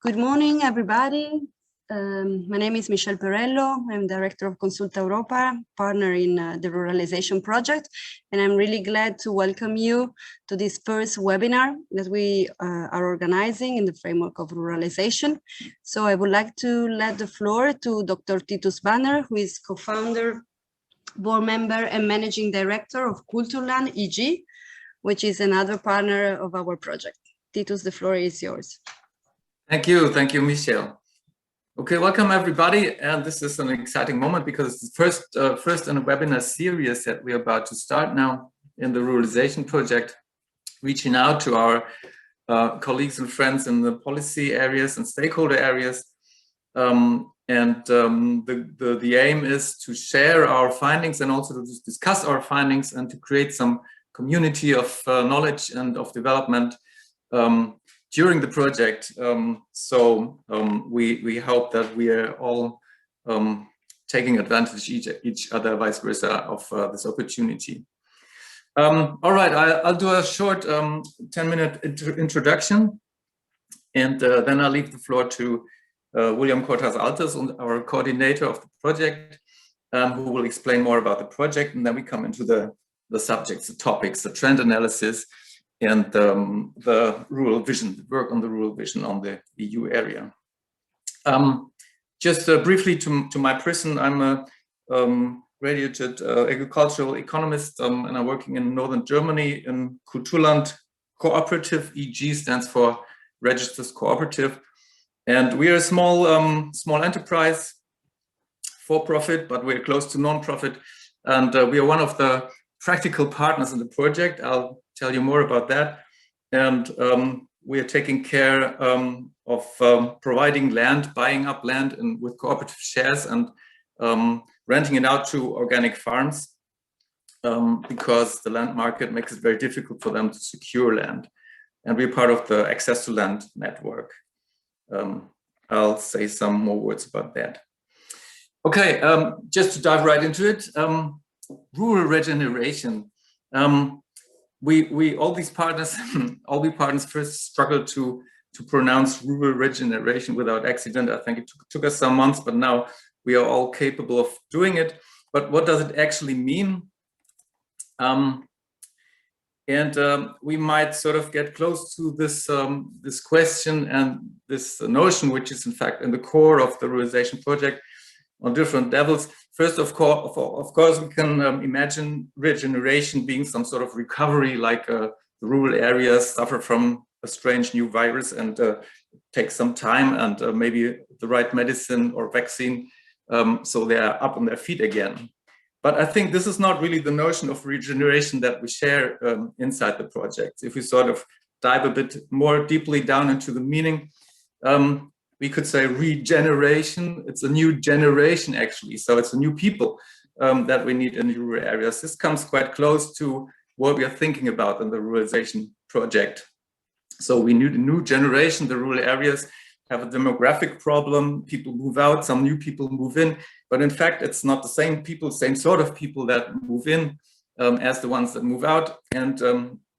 Good morning, everybody. My name is Michelle Perello. I'm Director of Consulta Europa, partner in the Ruralization project, and I'm really glad to welcome you to this first webinar that we are organizing in the framework of ruralization. So I would like to let the floor to Dr. Titus Banner, who is co-founder, board member, and managing director of Kulturland EG, which is another partner of our project. Titus, the floor is yours. Thank you, Michelle. Okay, welcome everybody, and this is an exciting moment because it's the first in a webinar series that we're about to start now in the Ruralization project, reaching out to our colleagues and friends in the policy areas and stakeholder areas. The aim is to share our findings and also to discuss our findings and to create some community of knowledge and of development during the project. We hope that we are all taking advantage each other, vice versa, of this opportunity. All right, I'll do a short 10-minute introduction, and then I'll leave the floor to William Cortaz-Altos, our coordinator of the project, who will explain more about the project, and then we come into the subjects, the topics, the trend analysis, and the rural vision, the work on the rural vision on the EU area. Just briefly to my person, I'm a graduate agricultural economist, and I'm working in northern Germany in Kulturland Cooperative. EG stands for Registers Cooperative, and we are a small enterprise, for profit, but we're close to non-profit, and we are one of the practical partners in the project. I'll tell you more about that. And we are taking care of providing land, buying up land and with cooperative shares, and renting it out to organic farms because the land market makes it very difficult for them to secure land. And we're part of the Access to Land network. I'll say some more words about that. Okay, just to dive right into it. Rural regeneration. We all these partners, all the partners first struggled to pronounce rural regeneration without accident. I think it took us some months, but now we are all capable of doing it. But what does it actually mean? We might sort of get close to this this question and this notion, which is in fact in the core of the Ruralization project on different levels. First, of course, we can imagine regeneration being some sort of recovery, like the rural areas suffer from a strange new virus and take some time and maybe the right medicine or vaccine, so they are up on their feet again. But I think this is not really the notion of regeneration that we share inside the project. If we sort of dive a bit more deeply down into the meaning, we could say regeneration. It's a new generation, actually. So it's a new people that we need in rural areas. This comes quite close to what we are thinking about in the Ruralization project. So we need a new generation. The rural areas have a demographic problem. People move out, some new people move in. But in fact, it's not the same people, same sort of people that move in as the ones that move out. And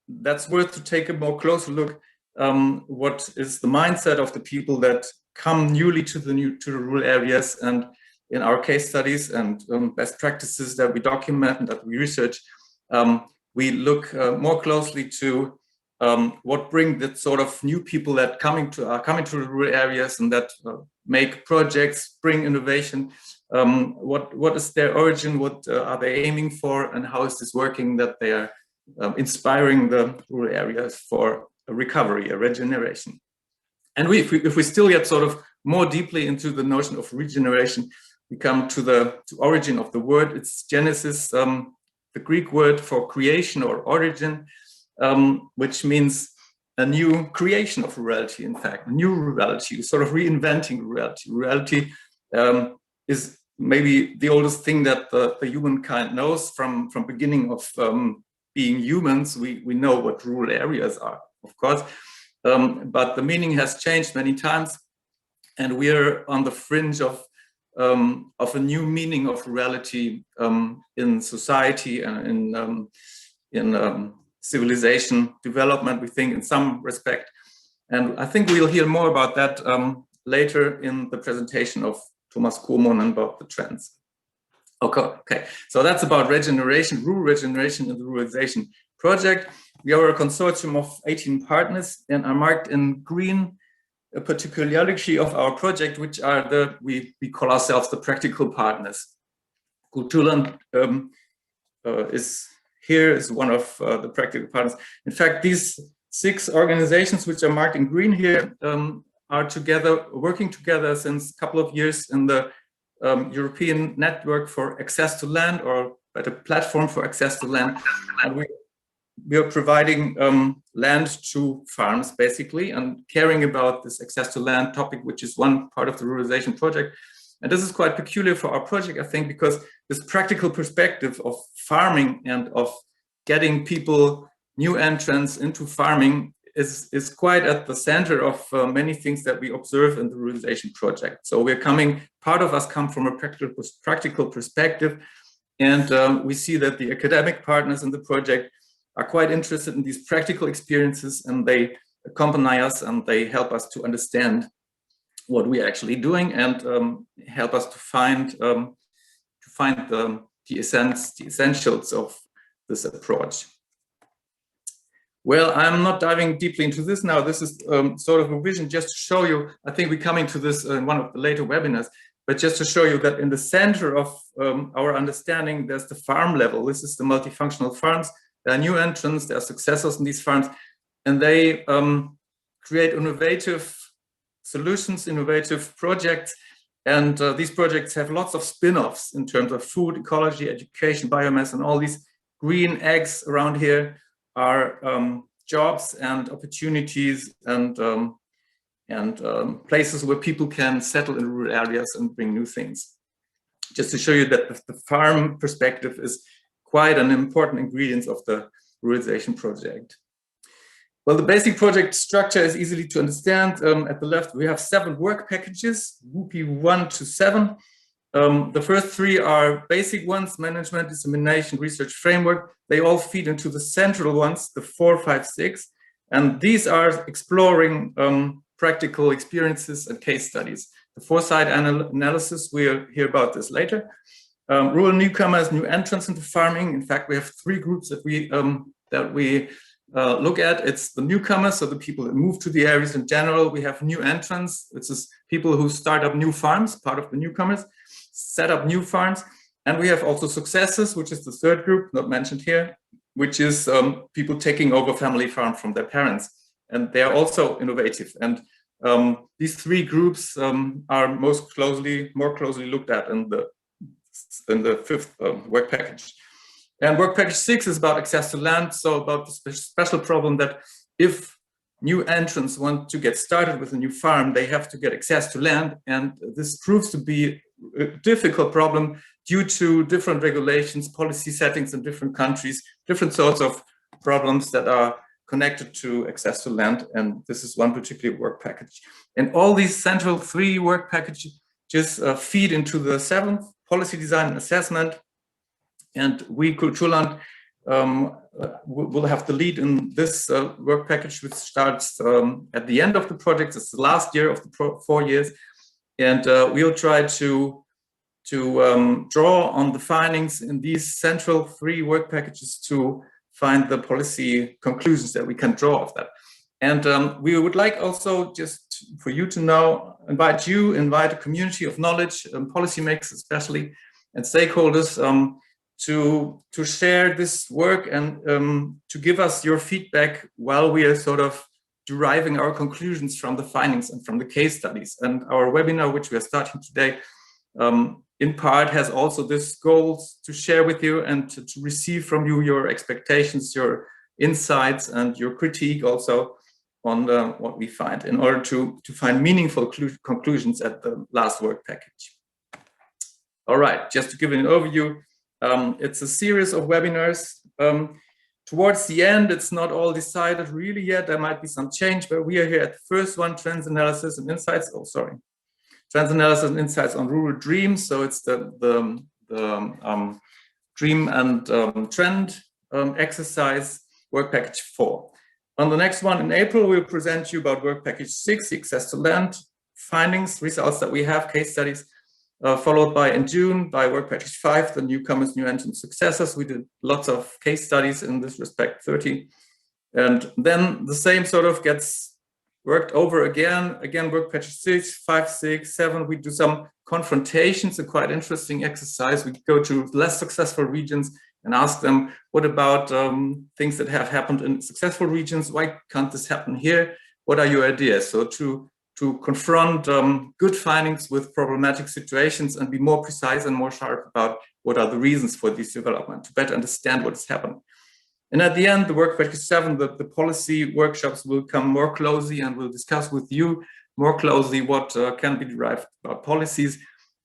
that's worth to take a more closer look. What is the mindset of the people that come newly to the rural areas, and in our case studies and best practices that we document and that we research, we look more closely to what bring that sort of new people that are coming to the rural areas and that make projects, bring innovation. What is their origin? What are they aiming for? And how is this working that they are inspiring the rural areas for a recovery, a regeneration? And if we still get sort of more deeply into the notion of regeneration, we come to the origin of the word. It's Genesis, the Greek word for creation or origin, which means a new creation of rurality, in fact, new rurality, sort of reinventing rurality. Rurality is maybe the oldest thing that the humankind knows from beginning of being humans. We know what rural areas are, of course. But the meaning has changed many times, and we're on the fringe of a new meaning of rurality in society and in civilization development, we think, in some respect. And I think we'll hear more about that later in the presentation of Thomas Komon about the trends. Okay, so that's about regeneration, rural regeneration in the ruralization project. We are a consortium of 18 partners and are marked in green. A particularity of our project, which are we call ourselves the practical partners. Kulturland is one of the practical partners. In fact, these 6 organizations which are marked in green here are working together since a couple of years in the European Network for Access to Land, or better, Platform for Access to Land. And we are providing land to farms, basically, and caring about this access to land topic, which is one part of the ruralization project. And this is quite peculiar for our project, I think, because this practical perspective of farming and of getting people, new entrants into farming is quite at the center of many things that we observe in the ruralization project. So part of us come from a practical perspective, and we see that the academic partners in the project are quite interested in these practical experiences, and they accompany us and they help us to understand what we're actually doing, and help us to find the essentials of this approach. Well, I'm not diving deeply into this now. This is sort of a vision just to show you. I think we're coming to this in one of the later webinars, but just to show you that in the center of our understanding, there's the farm level. This is the multifunctional farms. There are new entrants, there are successors in these farms, and they create innovative solutions, innovative projects. And these projects have lots of spin-offs in terms of food, ecology, education, biomass, and all these green eggs around here are jobs and opportunities and places where people can settle in rural areas and bring new things. Just to show you that the farm perspective is quite an important ingredient of the ruralization project. Well, the basic project structure is easily to understand. At the left, we have 7 work packages, WUPI 1 to 7. The first 3 are basic ones: management, dissemination, research framework. They all feed into the central ones, the 4, 5, 6. And these are exploring practical experiences and case studies. The foresight analysis, we'll hear about this later. Rural newcomers, new entrants into farming. In fact, we have 3 groups that we look at. It's the newcomers, so the people that move to the areas in general. We have new entrants, which is people who start up new farms, part of the newcomers, set up new farms. And we have also successors, which is the 3rd group, not mentioned here, which is people taking over family farm from their parents. And they are also innovative. And these 3 groups are more closely looked at in the 5th work package. And work package 6 is about access to land, so about the special problem that if new entrants want to get started with a new farm, they have to get access to land, and this proves to be a difficult problem due to different regulations, policy settings in different countries, different sorts of problems that are connected to access to land, and this is one particular work package. And all these central 3 work packages just feed into the 7th, policy design and assessment. And we, Kulturland, will have the lead in this work package, which starts at the end of the project. It's the last year of the 4 years. And we'll try to draw on the findings in these central 3 work packages to find the policy conclusions that we can draw of that. And we would like also, just for you to know, invite a community of knowledge, policymakers especially, and stakeholders to share this work and to give us your feedback while we are sort of deriving our conclusions from the findings and from the case studies. And our webinar, which we are starting today, in part has also this goals to share with you and to receive from you your expectations, your insights, and your critique also on what we find, in order to find meaningful conclusions at the last work package. All right, just to give you an overview, it's a series of webinars. Towards the end, it's not all decided really yet. There might be some change, but we are here at the first one, Trends, Analysis and Insights. Oh, sorry. Trends, Analysis and Insights on Rural Dreams. So it's the Dream and Trend exercise, work package 4. On the next one in April, we'll present you about work package 6, the access to land findings, results that we have, case studies, followed by in June by work package 5, the newcomers, new entrants, successors. We did lots of case studies in this respect, 30. And then the same sort of gets worked over again, work package 6, 5, 6, 7. We do some confrontations, a quite interesting exercise. We go to less successful regions and ask them, what about things that have happened in successful regions? Why can't this happen here? What are your ideas? So to confront good findings with problematic situations and be more precise and more sharp about what are the reasons for this development, to better understand what has happened. And at the end, the work package 7, the policy workshops will come more closely and we'll discuss with you more closely what can be derived about policies.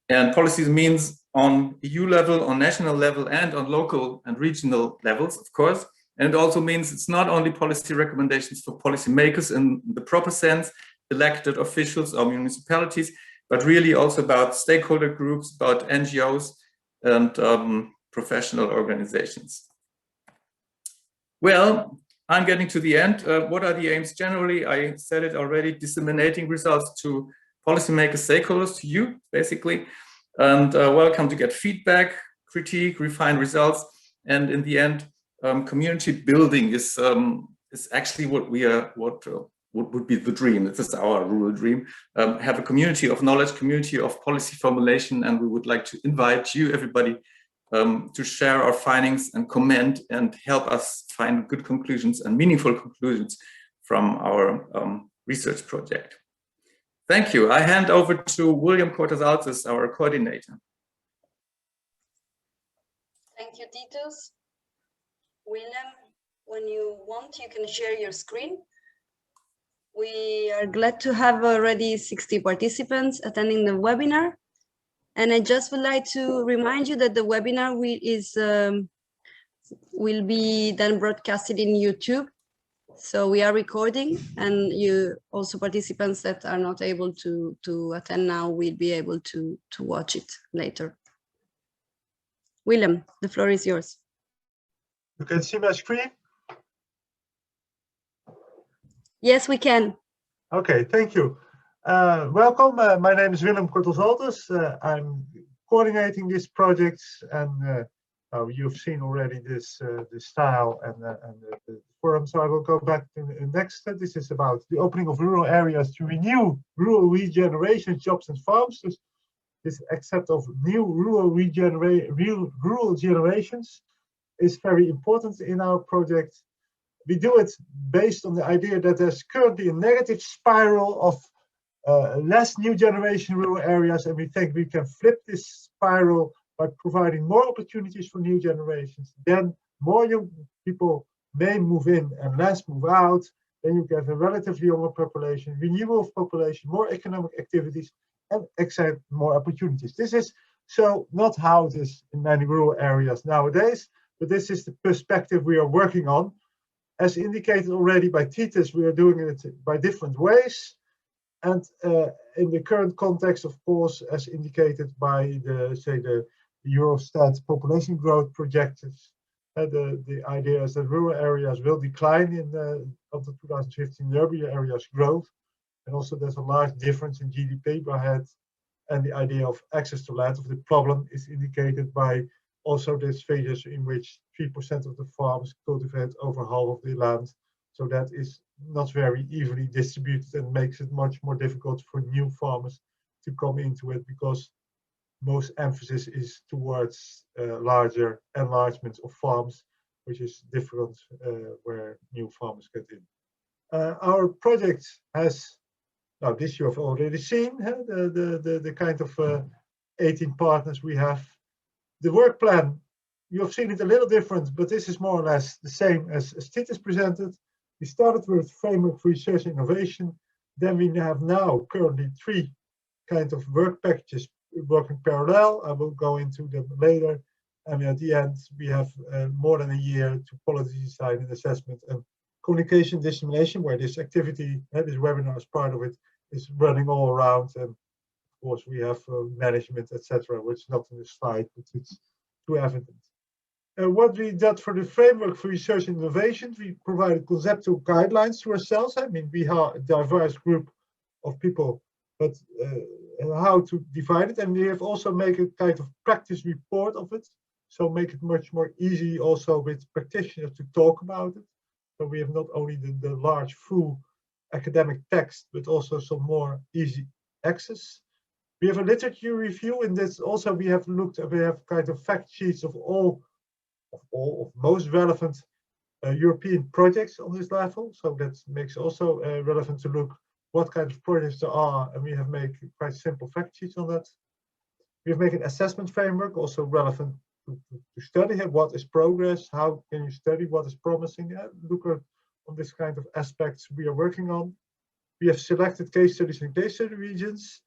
And policies means on EU level, on national level, and on local and regional levels, of course. And it also means it's not only policy recommendations for policymakers in the proper sense, elected officials or municipalities, but really also about stakeholder groups, about NGOs and professional organizations. Well, I'm getting to the end. What are the aims generally? I said it already, disseminating results to policymakers, stakeholders, to you, basically. And welcome to get feedback, critique, refine results. And in the end, community building is actually what would be the dream. This is our rural dream. Have a community of knowledge, community of policy formulation, and we would like to invite you, everybody, to share our findings and comment and help us find good conclusions and meaningful conclusions from our research project. Thank you. I hand over to William Cortez-Altus, our coordinator. Thank you, Titus. William, when you want, you can share your screen. We are glad to have already 60 participants attending the webinar. And I just would like to remind you that the webinar will be then broadcasted in YouTube. So we are recording, and you also participants that are not able to attend now will be able to watch it later. William, the floor is yours. You can see my screen? Yes, we can. Okay, thank you. Welcome. My name is Willem Cortez-Altus. I'm coordinating this project, and you've seen already this style and the forum. So I will go back to the next. This is about the opening of rural areas to renew rural regeneration, jobs and farms. This concept of new rural generations is very important in our project. We do it based on the idea that there's currently a negative spiral of less new generation rural areas, and we think we can flip this spiral by providing more opportunities for new generations. Then more young people may move in and less move out. Then you get a relatively younger population, renewal of population, more economic activities, and accept more opportunities. This is so not how it is in many rural areas nowadays, but this is the perspective we are working on. As indicated already by Titus, we are doing it by different ways. And in the current context, of course, as indicated by the Eurostat population growth projections, the idea is that rural areas will decline up to 2015, urban areas growth. And also there's a large difference in GDP per head. And the idea of access to land of the problem is indicated by also these figures in which 3% of the farms cultivate over half of the land. So that is not very evenly distributed and makes it much more difficult for new farmers to come into it, because most emphasis is towards larger enlargements of farms, which is different where new farmers get in. Our project has, now this you have already seen, the kind of 18 partners we have. The work plan, you have seen it a little different, but this is more or less the same as Titus presented. We started with framework for research and innovation. Then we have now currently 3 kinds of work packages working parallel. I will go into them later. And at the end, we have more than a year to policy design and assessment and communication dissemination, where this activity, this webinar is part of it, is running all around. And of course, we have management, etc., which is not in the slide, but it's too evident. What we did for the framework for research and innovation, we provided conceptual guidelines to ourselves. I mean, we are a diverse group of people, but how to divide it. And we have also made a kind of practice report of it. So make it much more easy also with practitioners to talk about it. So we have not only the large full academic text, but also some more easy access. We have a literature review, and this also we have kind of fact sheets of most relevant European projects on this level. So that makes also relevant to look what kind of projects there are, and we have made quite simple fact sheets on that. We have made an assessment framework, also relevant to study what is progress, how can you study what is promising, look at on this kind of aspects we are working on. We have selected case studies and case study regions,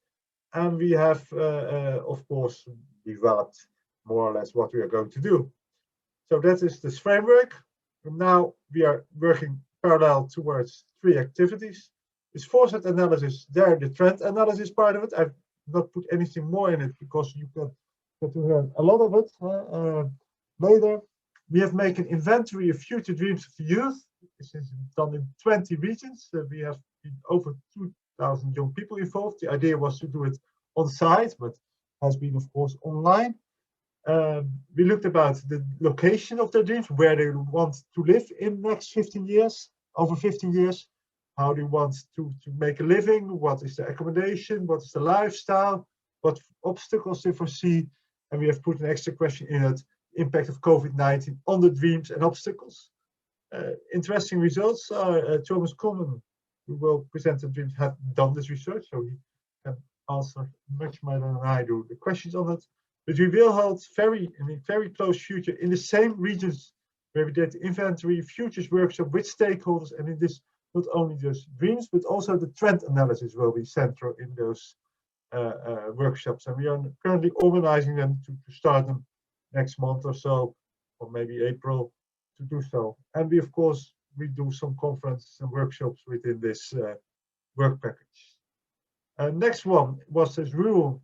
and we have, of course, developed more or less what we are going to do. So that is this framework. And now we are working parallel towards 3 activities. This foresight analysis, there the trend analysis part of it. I've not put anything more in it because you get to learn a lot of it later. We have made an inventory of future dreams of the youth. This is done in 20 regions. We have over 2,000 young people involved. The idea was to do it on site, but has been, of course, online. We looked about the location of their dreams, where they want to live in the next 15 years, over 15 years, how they want to make a living, what is the accommodation, what is the lifestyle, what obstacles they foresee. And we have put an extra question in it, impact of COVID-19 on the dreams and obstacles. Interesting results are Thomas Common, who will present the dreams, have done this research, so he can answer much more than I do the questions on it. But we will hold in a very close future in the same regions where we did the inventory futures workshop with stakeholders, and in this not only just dreams but also the trend analysis will be central in those workshops, and we are currently organizing them to start them next month or so, or maybe April, to do so. And we, of course, we do some conferences and workshops within this work package. Next one was this rural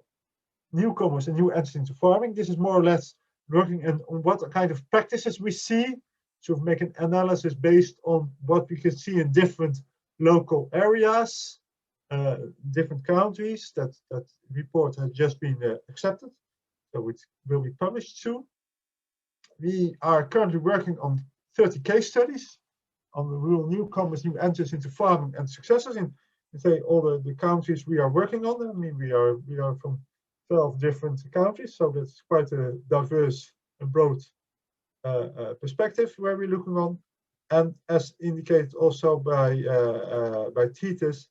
newcomers and new entrants into farming. This is more or less working on what kind of practices we see. So make an analysis based on what we can see in different local areas, different countries. That report has just been accepted, so it will be published soon. We are currently working on 30 case studies on the rural newcomers, new entrants into farming and successors in say all the countries we are working on. I mean, we are from 12 different countries, so that's quite a diverse and broad perspective where we're looking on. And as indicated also by Titus,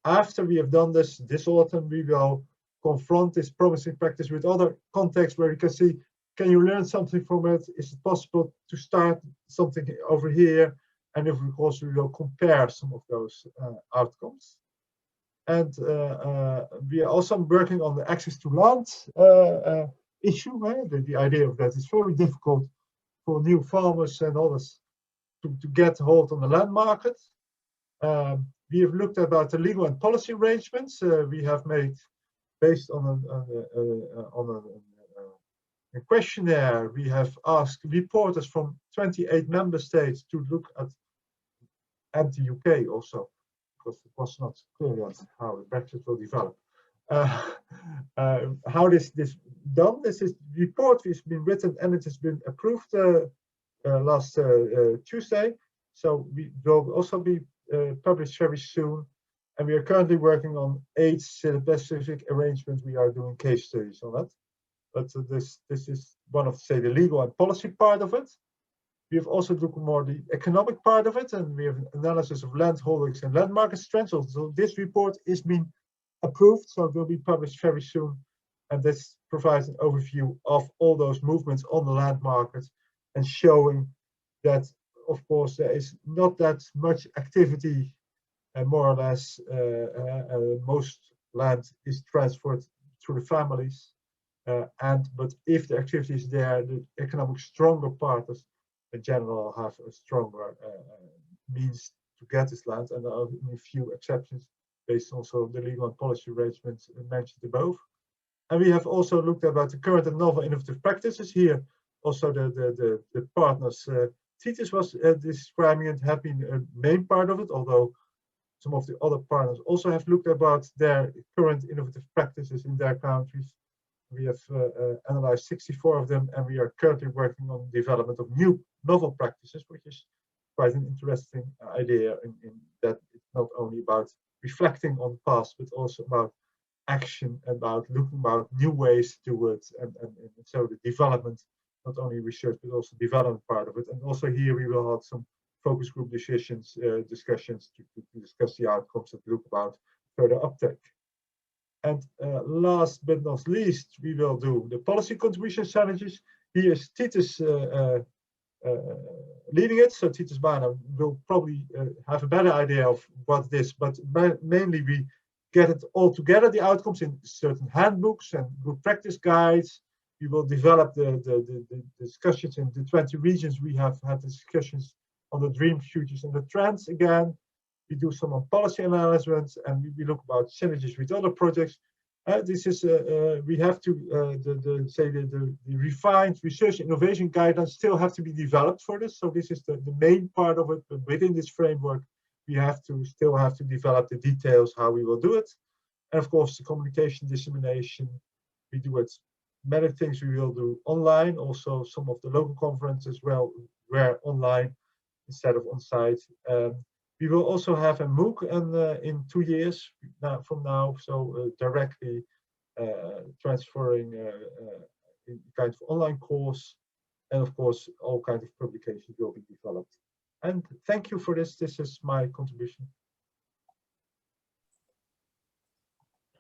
after we have done this autumn, we will confront this promising practice with other contexts where we can see, can you learn something from it? Is it possible to start something over here? And of course, we will compare some of those outcomes. And we are also working on the access to land issue. The idea of that is very difficult for new farmers and others to get hold on the land market. We have looked about the legal and policy arrangements we have made based on a questionnaire. We have asked reporters from 28 member states to look at, and the UK also, because it was not clear yet how the Brexit will develop. How this done? This report has been written and it has been approved last Tuesday. So we will also be published very soon. And we are currently working on 8 specific arrangements. We are doing case studies on that. But this is one of, say, the legal and policy part of it. We have also looked more the economic part of it, and we have an analysis of land holdings and land market trends. So this report is being approved, so it will be published very soon. And this provides an overview of all those movements on the land market and showing that, of course, there is not that much activity, and more or less most land is transferred to the families. But if the activity is there, the economic stronger parties in general have a stronger means to get this land, and there are only a few exceptions based also the legal and policy arrangements mentioned above. And we have also looked about the current and novel innovative practices here. also the partners. Titus was describing it, have been a main part of it, although some of the other partners also have looked about their current innovative practices in their countries. We have analyzed 64 of them, and we are currently working on the development of new novel practices, which is quite an interesting idea in that it's not only about reflecting on the past, but also about action, about looking about new ways to do it, and so the development, not only research, but also development part of it. And also here we will have some focus group discussions to discuss the outcomes that look about further uptake. And last but not least, we will do the policy contribution challenges. Here is Titus leading it, so Titus Bana will probably have a better idea of what it is, but mainly we get it all together, the outcomes in certain handbooks and good practice guides. We will develop the discussions in the 20 regions. We have had discussions on the dreams, futures, and the trends again. We do some on policy analysis, and we look about synergies with other projects. This is we have to the refined research innovation guidelines still have to be developed for this. So this is the main part of it. But within this framework, we still have to develop the details how we will do it. And of course, the communication dissemination, we do it. Many things we will do online. Also, some of the local conferences were online instead of on site. We will also have a MOOC in 2 years from now, so directly transferring in kind of online course, and of course all kinds of publications will be developed. And thank you for this. This is my contribution.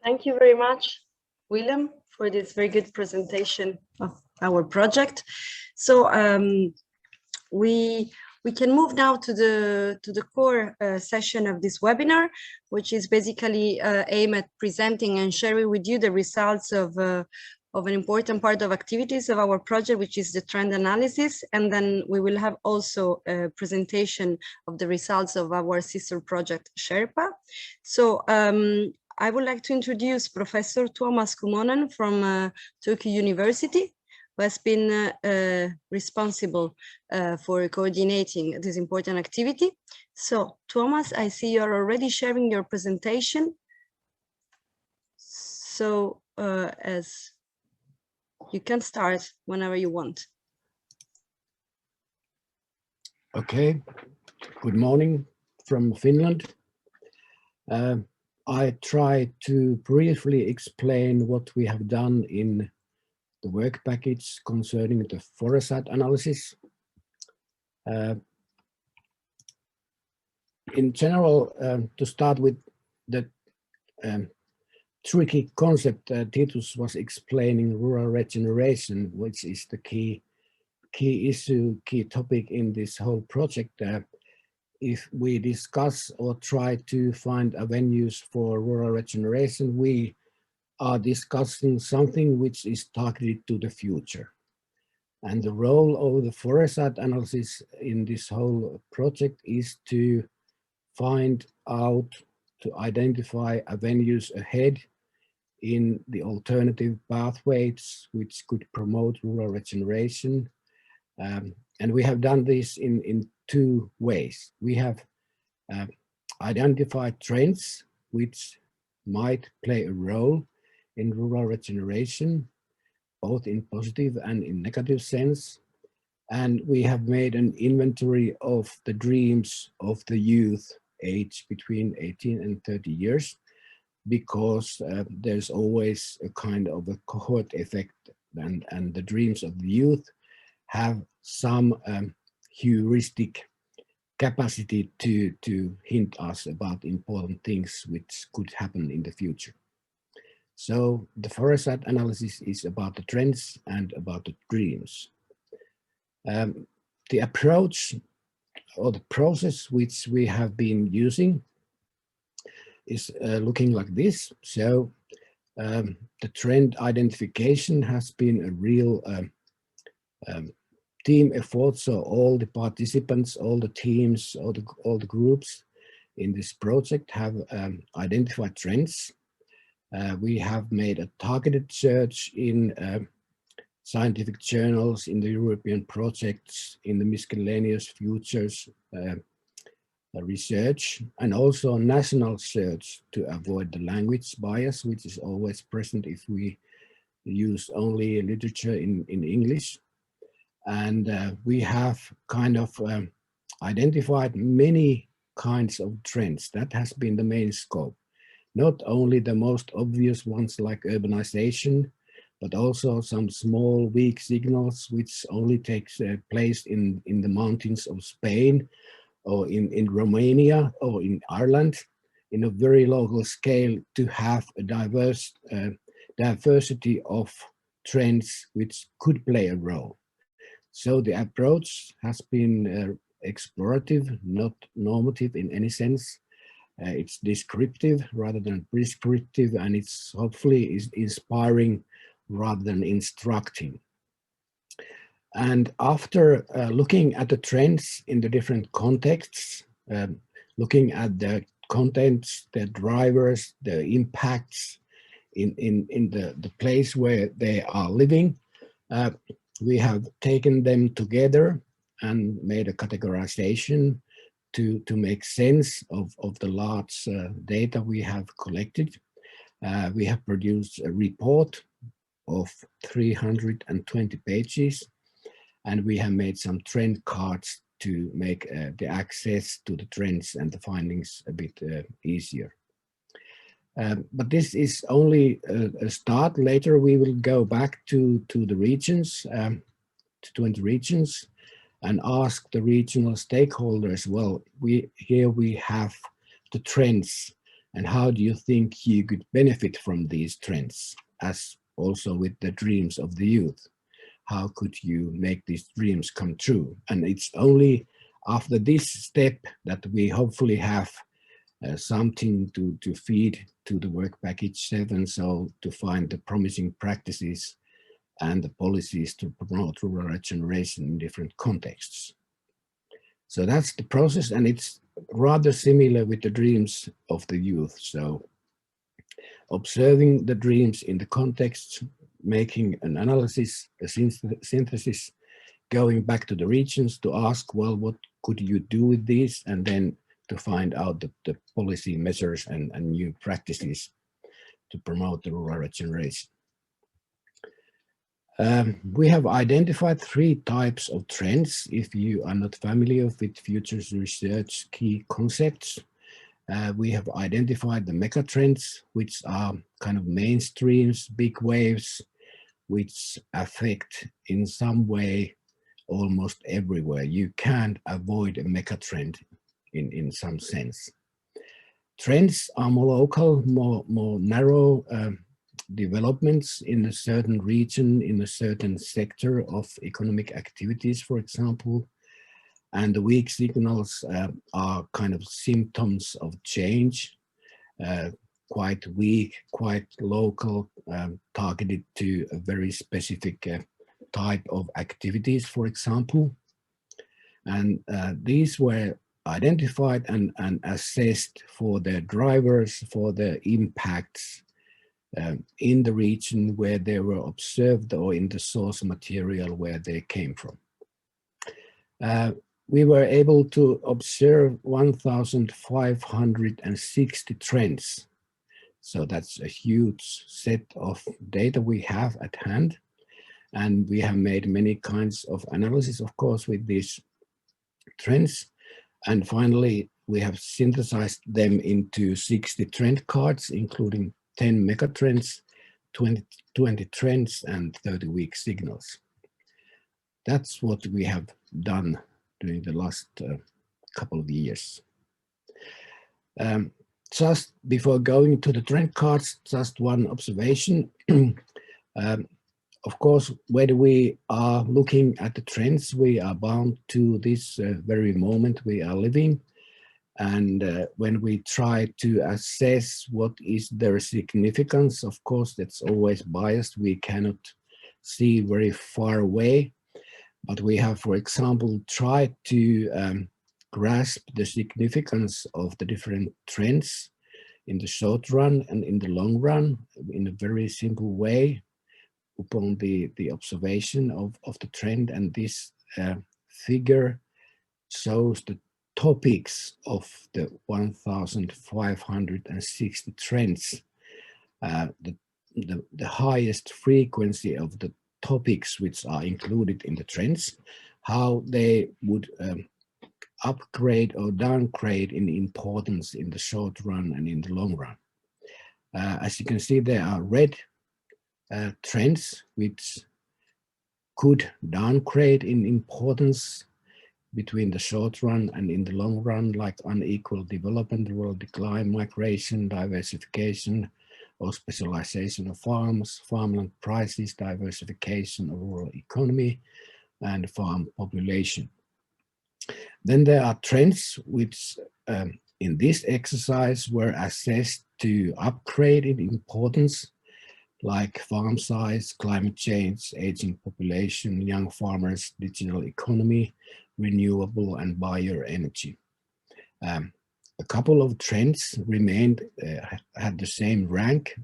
Thank you very much, Willem, for this very good presentation of our project. So we can move now to the core session of this webinar, which is basically aimed at presenting and sharing with you the results of an important part of activities of our project, which is the trend analysis. And then we will have also a presentation of the results of our sister project, SHERPA. So I would like to introduce Professor Tuomas Kumonen from Turku University, who has been responsible for coordinating this important activity. So, Tuomas, I see you're already sharing your presentation. So, as you can start whenever you want. Okay, good morning from Finland. I try to briefly explain what we have done in the work package concerning the FORESAT analysis. In general, to start with the tricky concept, Titus was explaining rural regeneration, which is the key issue, key topic in this whole project. If we discuss or try to find avenues for rural regeneration, we are discussing something which is targeted to the future. And the role of the FORESAT analysis in this whole project is to find out, to identify avenues ahead in the alternative pathways which could promote rural regeneration. And we have done this in 2 ways. We have identified trends which might play a role in rural regeneration, both in positive and in negative sense. And we have made an inventory of the dreams of the youth age between 18 and 30 years, because there's always a kind of a cohort effect, and the dreams of the youth have some heuristic capacity to hint us about important things which could happen in the future. So the FORESAT analysis is about the trends and about the dreams. The approach or the process which we have been using is looking like this. So the trend identification has been a real team effort. So all the participants, all the teams, all the groups in this project have identified trends. We have made a targeted search in scientific journals, in the European projects, in the miscellaneous futures research, and also national search to avoid the language bias, which is always present if we use only literature in English. And we have kind of identified many kinds of trends. That has been the main scope. Not only the most obvious ones like urbanization, but also some small weak signals which only takes place in the mountains of Spain or in Romania or in Ireland in a very local scale, to have a diversity of trends which could play a role. So the approach has been explorative, not normative in any sense. It's descriptive rather than prescriptive, and it's hopefully is inspiring rather than instructing. And after looking at the trends in the different contexts, looking at the contents, the drivers, the impacts in the place where they are living, we have taken them together and made a categorization to make sense of the large data we have collected. We have produced a report of 320 pages, and we have made some trend cards to make the access to the trends and the findings a bit easier. But this is only a start. Later we will go back to the regions, to 20 regions, and ask the regional stakeholders, well, here we have the trends, and how do you think you could benefit from these trends, as also with the dreams of the youth? How could you make these dreams come true? And it's only after this step that we hopefully have something to feed to the work package 7, so to find the promising practices and the policies to promote rural regeneration in different contexts. So that's the process, and it's rather similar with the dreams of the youth. So observing the dreams in the context, making an analysis, a synthesis, going back to the regions to ask, well, what could you do with these? And then to find out the policy measures and new practices to promote the rural regeneration. We have identified 3 types of trends. If you are not familiar with futures research key concepts, we have identified the mega trends, which are kind of mainstreams, big waves, which affect in some way almost everywhere. You can't avoid a mega trend in some sense. Trends are more local, more narrow developments in a certain region, in a certain sector of economic activities, for example. And the weak signals are kind of symptoms of change, quite weak, quite local, targeted to a very specific type of activities, for example. And these were identified and assessed for their drivers, for their impacts in the region where they were observed or in the source material where they came from. We were able to observe 1,560 trends. So that's a huge set of data we have at hand. And we have made many kinds of analysis, of course, with these trends. And finally, we have synthesized them into 60 trend cards, including 10 megatrends, 20 trends, and 30 weak signals. That's what we have done during the last couple of years. Just before going to the trend cards, just one observation. Of course, when we are looking at the trends, we are bound to this very moment we are living. And when we try to assess what is their significance, of course, that's always biased. We cannot see very far away. But we have, for example, tried to grasp the significance of the different trends in the short run and in the long run in a very simple way. upon the observation of the trend, and this figure shows the topics of the 1,560 trends, the highest frequency of the topics which are included in the trends, how they would upgrade or downgrade in importance in the short run and in the long run. As you can see, there are red trends which could downgrade in importance between the short run and in the long run, like unequal development, rural decline, migration, diversification or specialization of farms, farmland prices, diversification of rural economy, and farm population. Then there are trends which in this exercise were assessed to upgrade in importance, like farm size, climate change, aging population, young farmers, digital economy, renewable and bioenergy. A couple of trends remained, had the same rank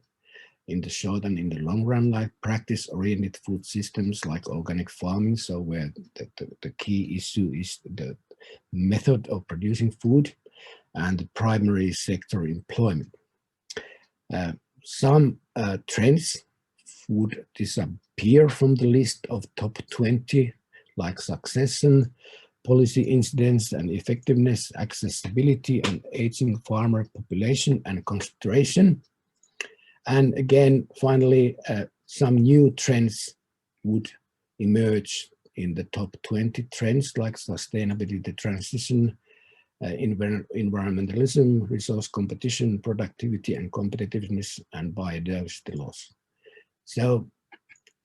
in the short and in the long run, like practice-oriented food systems like organic farming, so where the key issue is the method of producing food, and the primary sector employment. Some trends would disappear from the list of top 20, like succession, policy incidence and effectiveness, accessibility and aging farmer population and concentration. And again, finally, some new trends would emerge in the top 20 trends, like sustainability, the transition, environmentalism, resource competition, productivity and competitiveness, and biodiversity loss. So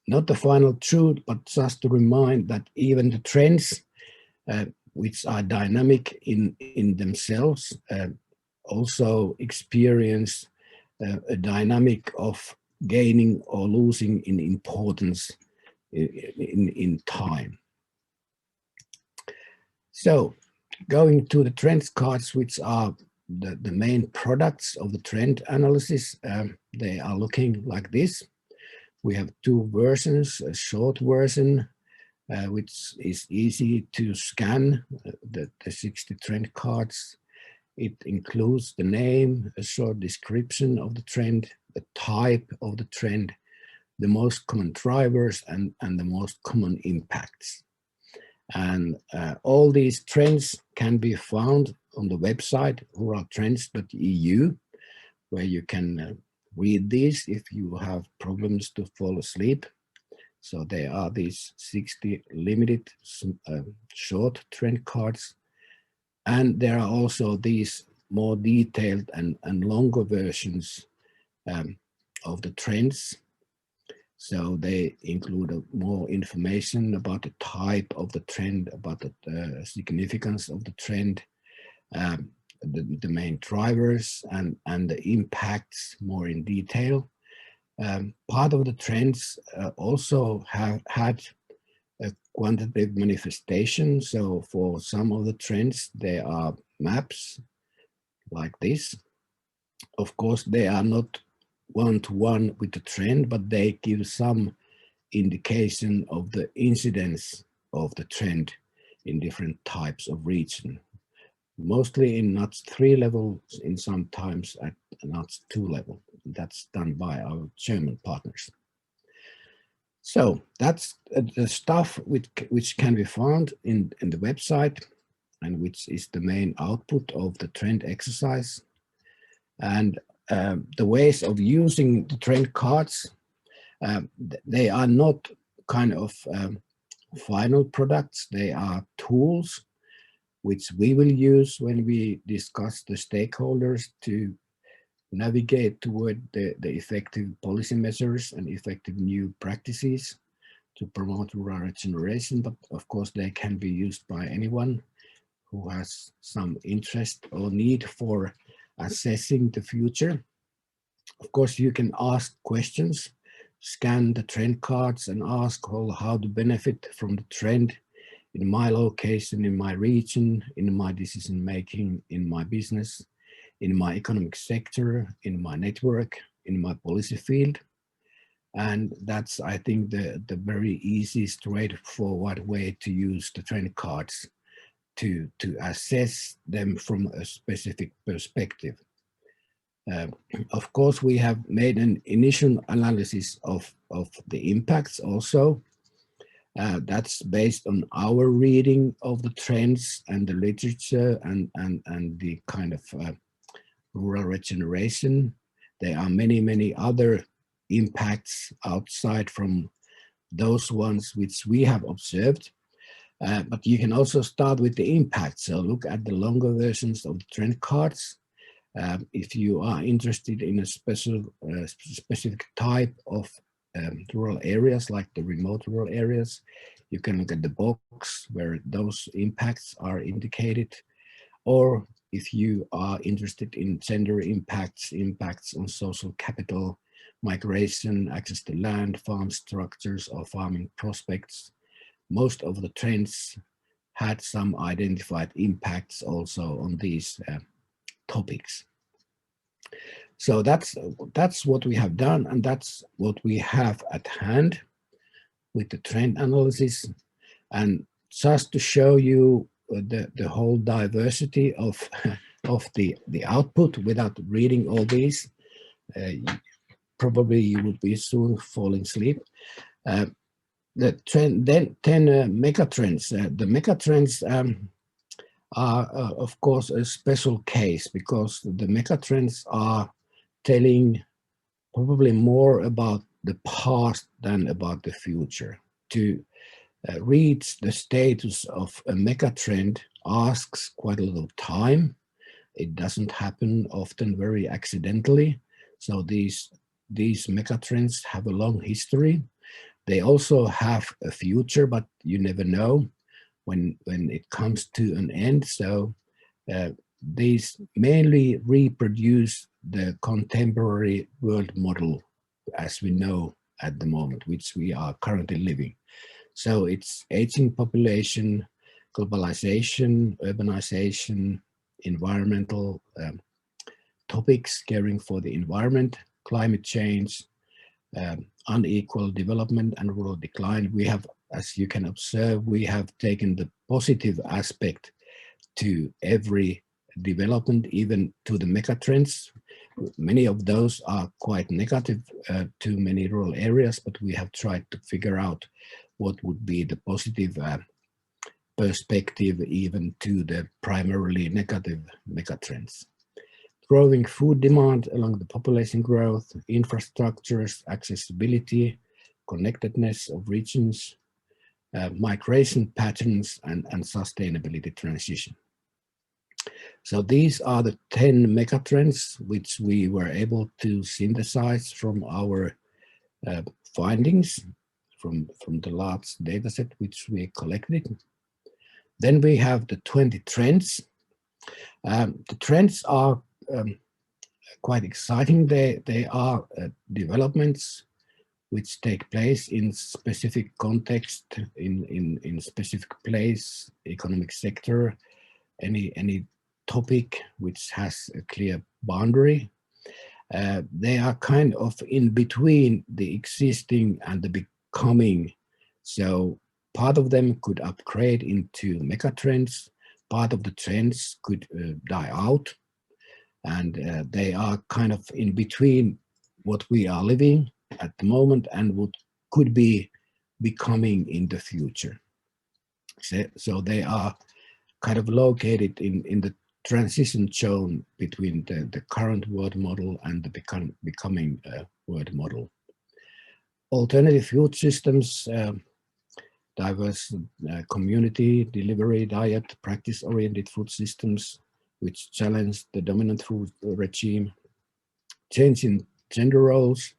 not the final truth, but just to remind that even the trends which are dynamic in themselves also experience a dynamic of gaining or losing in importance in time. So going to the trend cards, which are the main products of the trend analysis, they are looking like this. We have two versions, a short version, which is easy to scan, the 60 trend cards. It includes the name, a short description of the trend, the type of the trend, the most common drivers, and the most common impacts. And all these trends can be found on the website ruraltrends.eu, where you can read these if you have problems to fall asleep. So there are these 60 limited short trend cards. And there are also these more detailed and longer versions of the trends. So they include more information about the type of the trend, about the significance of the trend, the main drivers and the impacts more in detail. Part of the trends also have had a quantitative manifestation. So for some of the trends, there are maps like this. Of course, they are not one-to-one with the trend, but they give some indication of the incidence of the trend in different types of region. Mostly in NUTS 3 levels, in sometimes at NUTS 2 level. That's done by our German partners. So that's the stuff which can be found in the website, and which is the main output of the trend exercise. And the ways of using the trend cards, they are not kind of final products. They are tools which we will use when we discuss the stakeholders to navigate toward the effective policy measures and effective new practices to promote rural regeneration. But of course, they can be used by anyone who has some interest or need for assessing the future. Of course, you can ask questions, scan the trend cards and ask how to benefit from the trend in my location, in my region, in my decision making, in my business, in my economic sector, in my network, in my policy field. And that's, I think, the very easy, straightforward way to use the trend cards to assess them from a specific perspective. Of course, we have made an initial analysis of the impacts also. That's based on our reading of the trends and the literature and the kind of rural regeneration. There are many other impacts outside from those ones which we have observed. But you can also start with the impact. So look at the longer versions of the trend cards. If you are interested in a specific type of rural areas, like the remote rural areas, you can look at the box where those impacts are indicated. Or if you are interested in gender impacts, impacts on social capital, migration, access to land, farm structures, or farming prospects, most of the trends had some identified impacts also on these topics. So that's what we have done, and that's what we have at hand with the trend analysis. And just to show you the whole diversity of the output without reading all these, probably you would be soon falling asleep. The trend, then 10 megatrends. The megatrends are, of course, a special case, because the megatrends are telling probably more about the past than about the future. To reach the status of a megatrend asks quite a lot of time. It doesn't happen often very accidentally. So these megatrends have a long history. They also have a future, but you never know when it comes to an end. So these mainly reproduce the contemporary world model as we know at the moment, which we are currently living. So it's aging population, globalization, urbanization, environmental topics, caring for the environment, climate change, unequal development and rural decline. We have, as you can observe, we have taken the positive aspect to every development, even to the megatrends. Many of those are quite negative to many rural areas, but we have tried to figure out what would be the positive perspective even to the primarily negative megatrends. Growing food demand along the population growth, infrastructures, accessibility, connectedness of regions, migration patterns, and sustainability transition. So these are the 10 megatrends which we were able to synthesize from our findings from the large dataset which we collected. Then we have the 20 trends. The trends are quite exciting. They are developments which take place in specific context, in specific place, economic sector, any topic which has a clear boundary. They are kind of in between the existing and the becoming. So part of them could upgrade into megatrends, part of the trends could die out, and they are kind of in between what we are living at the moment and what could be becoming in the future. So they are kind of located in the transition zone between the current world model and the becoming world model. Alternative food systems, diverse community, delivery, diet, practice-oriented food systems, which challenge the dominant food regime, change in gender roles,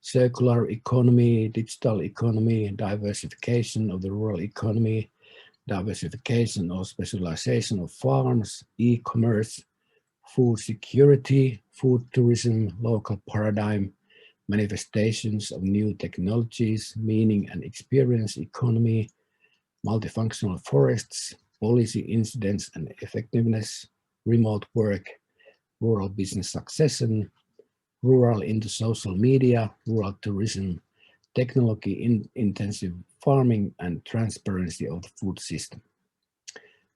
circular economy, digital economy, diversification of the rural economy, diversification or specialization of farms, e-commerce, food security, food tourism, local paradigm, manifestations of new technologies, meaning and experience economy, multifunctional forests, policy incidence and effectiveness, remote work, rural business succession, rural into social media, rural tourism, technology-intensive farming, and transparency of the food system.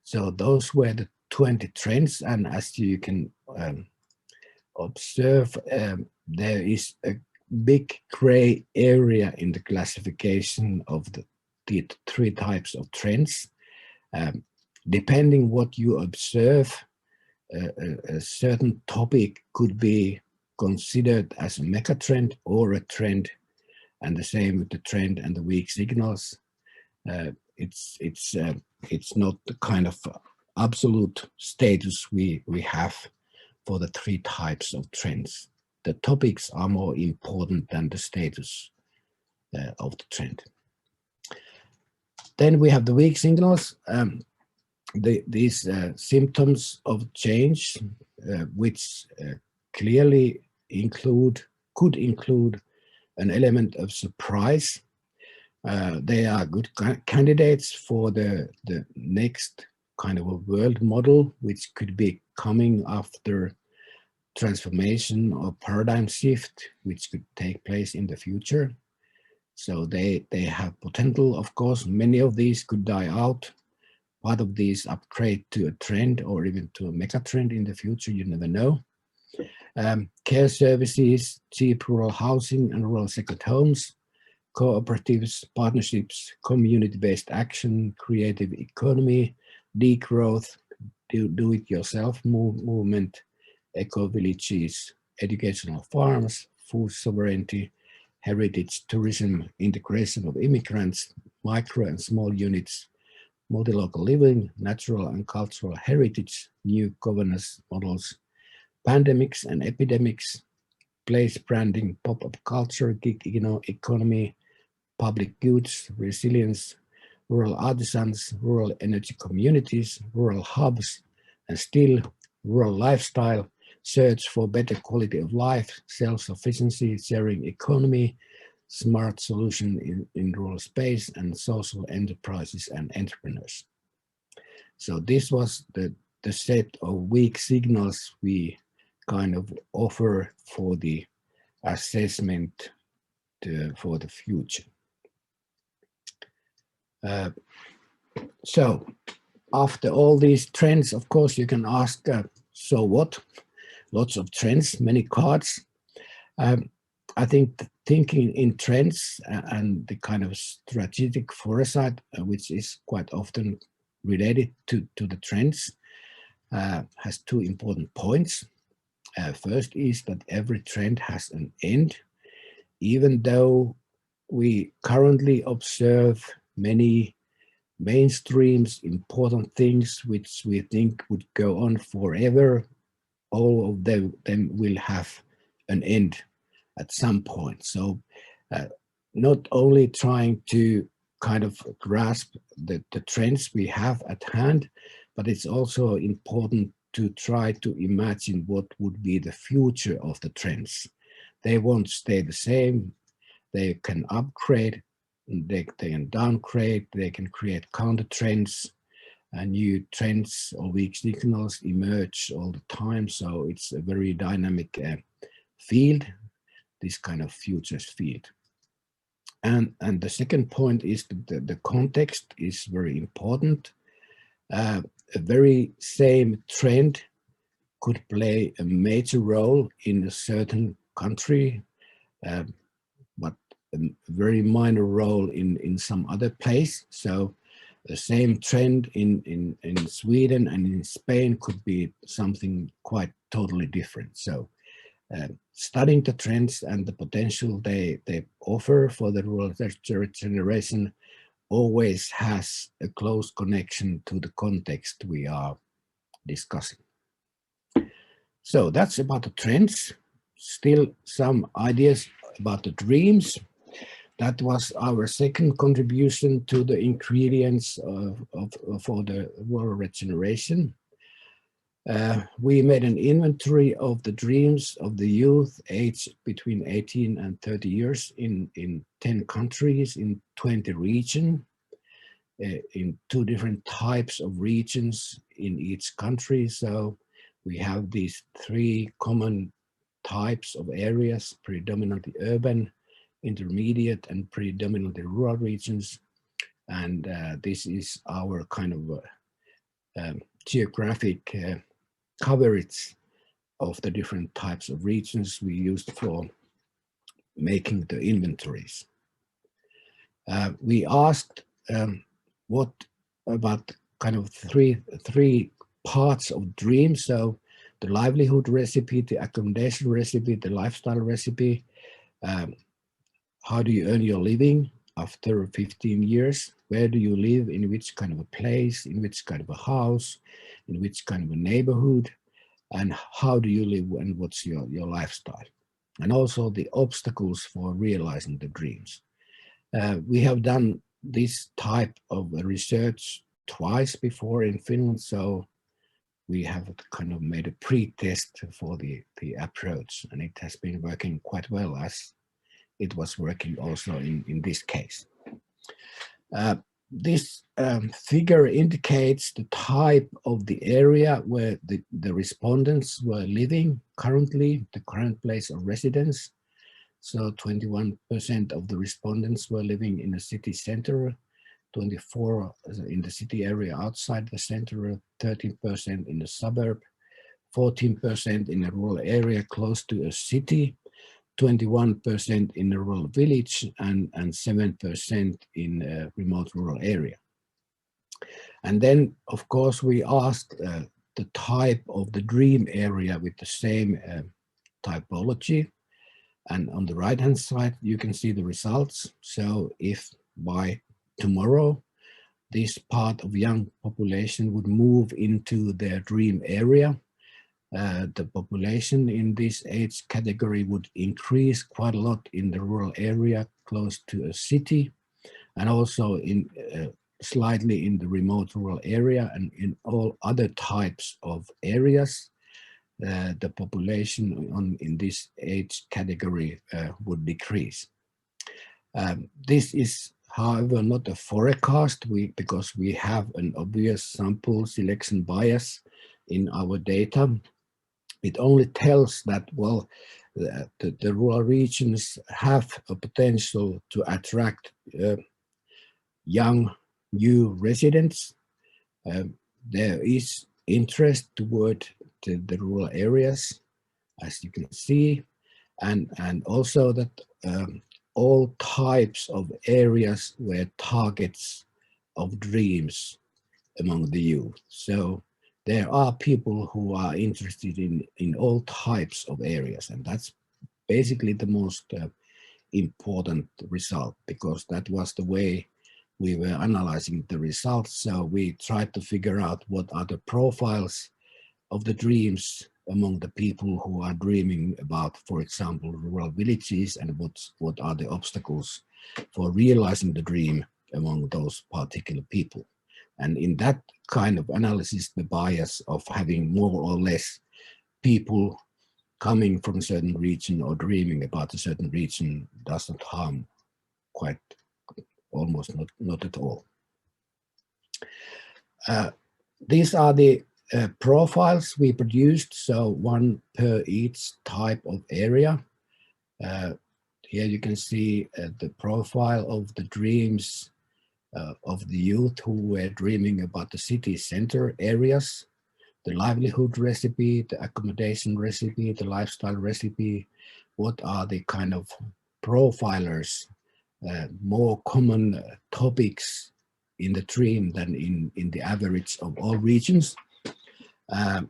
So those were the 20 trends, and as you can observe, there is a big gray area in the classification of the 3 types of trends. Depending what you observe, a certain topic could be considered as a megatrend or a trend, and the same with the trend and the weak signals. It's not the kind of absolute status we have for the 3 types of trends. The topics are more important than the status of the trend. Then we have the weak signals. These symptoms of change, which clearly could include an element of surprise. They are good candidates for the next kind of a world model, which could be coming after transformation or paradigm shift, which could take place in the future. So they have potential. Of course, many of these could die out. Part of these upgrade to a trend or even to a mega trend in the future, you never know. Care services, cheap rural housing and rural second homes, cooperatives, partnerships, community-based action, creative economy, degrowth, do-it-yourself movement, eco-villages, educational farms, food sovereignty, heritage tourism, integration of immigrants, micro and small units, multi-local living, natural and cultural heritage, new governance models, pandemics and epidemics, place branding, pop-up culture, gig economy, public goods, resilience, rural artisans, rural energy communities, rural hubs, and still rural lifestyle, search for better quality of life, self-sufficiency, sharing economy, smart solution in rural space, and social enterprises and entrepreneurs. So this was the set of weak signals we kind of offer for the assessment for the future. So after all these trends, of course, you can ask, so what? Lots of trends, many cards. I think thinking in trends and the kind of strategic foresight, which is quite often related to the trends, has 2 important points. First is that every trend has an end, even though we currently observe many mainstreams, important things which we think would go on forever. All of them will have an end at some point. So not only trying to kind of grasp the trends we have at hand, but it's also important to try to imagine what would be the future of the trends. They won't stay the same. They can upgrade, they can downgrade, they can create counter trends, and new trends or weak signals emerge all the time. So it's a very dynamic field, this kind of futures field. And the second point is that the context is very important. A very same trend could play a major role in a certain country, but a very minor role in some other place. So the same trend in Sweden and in Spain could be something quite totally different. So studying the trends and the potential they offer for the rural regeneration always has a close connection to the context we are discussing. So that's about the trends. Still some ideas about the dreams. That was our second contribution to the ingredients for the rural regeneration. We made an inventory of the dreams of the youth aged between 18 and 30 years in 10 countries, in 20 regions, in 2 different types of regions in each country. So we have these 3 common types of areas, predominantly urban intermediate and predominantly rural regions. And this is our kind of geographic coverage of the different types of regions we used for making the inventories. We asked what about kind of three parts of dream. So the livelihood recipe, the accommodation recipe, the lifestyle recipe. How do you earn your living after 15 years? Where do you live? In which kind of a place? In which kind of a house? In which kind of a neighborhood? And how do you live and what's your lifestyle? And also the obstacles for realizing the dreams. We have done this type of research twice before in Finland, so we have kind of made a pre-test for the approach, and it has been working quite well, as it was working also in this case. This figure indicates the type of the area where the respondents were living currently, the current place of residence. So 21% of the respondents were living in the city center, 24% in the city area outside the center, 13% in the suburb, 14% in a rural area close to a city, 21% in a rural village, and 7% in a remote rural area. And then, of course, we asked the type of the dream area with the same typology. And on the right-hand side, you can see the results. So if by tomorrow, this part of young population would move into their dream area, the population in this age category would increase quite a lot in the rural area close to a city, and also in slightly in the remote rural area, and in all other types of areas. The population in this age category would decrease. This is, however, not a forecast because we have an obvious sample selection bias in our data. It only tells that, well, the rural regions have a potential to attract young new residents. There is interest toward the rural areas, as you can see, and also that all types of areas were targets of dreams among the youth. So there are people who are interested in all types of areas, and that's basically the most important result, because that was the way we were analyzing the results. So we tried to figure out what are the profiles of the dreams among the people who are dreaming about, for example, rural villages, and what are the obstacles for realizing the dream among those particular people. And in that kind of analysis, the bias of having more or less people coming from a certain region or dreaming about a certain region does not harm quite almost not at all. These are the profiles we produced, so one per each type of area. Here you can see the profile of the dreams of the youth who were dreaming about the city center areas, the livelihood recipe, the accommodation recipe, the lifestyle recipe. What are the kind of profilers, more common topics in the dream than in the average of all regions? I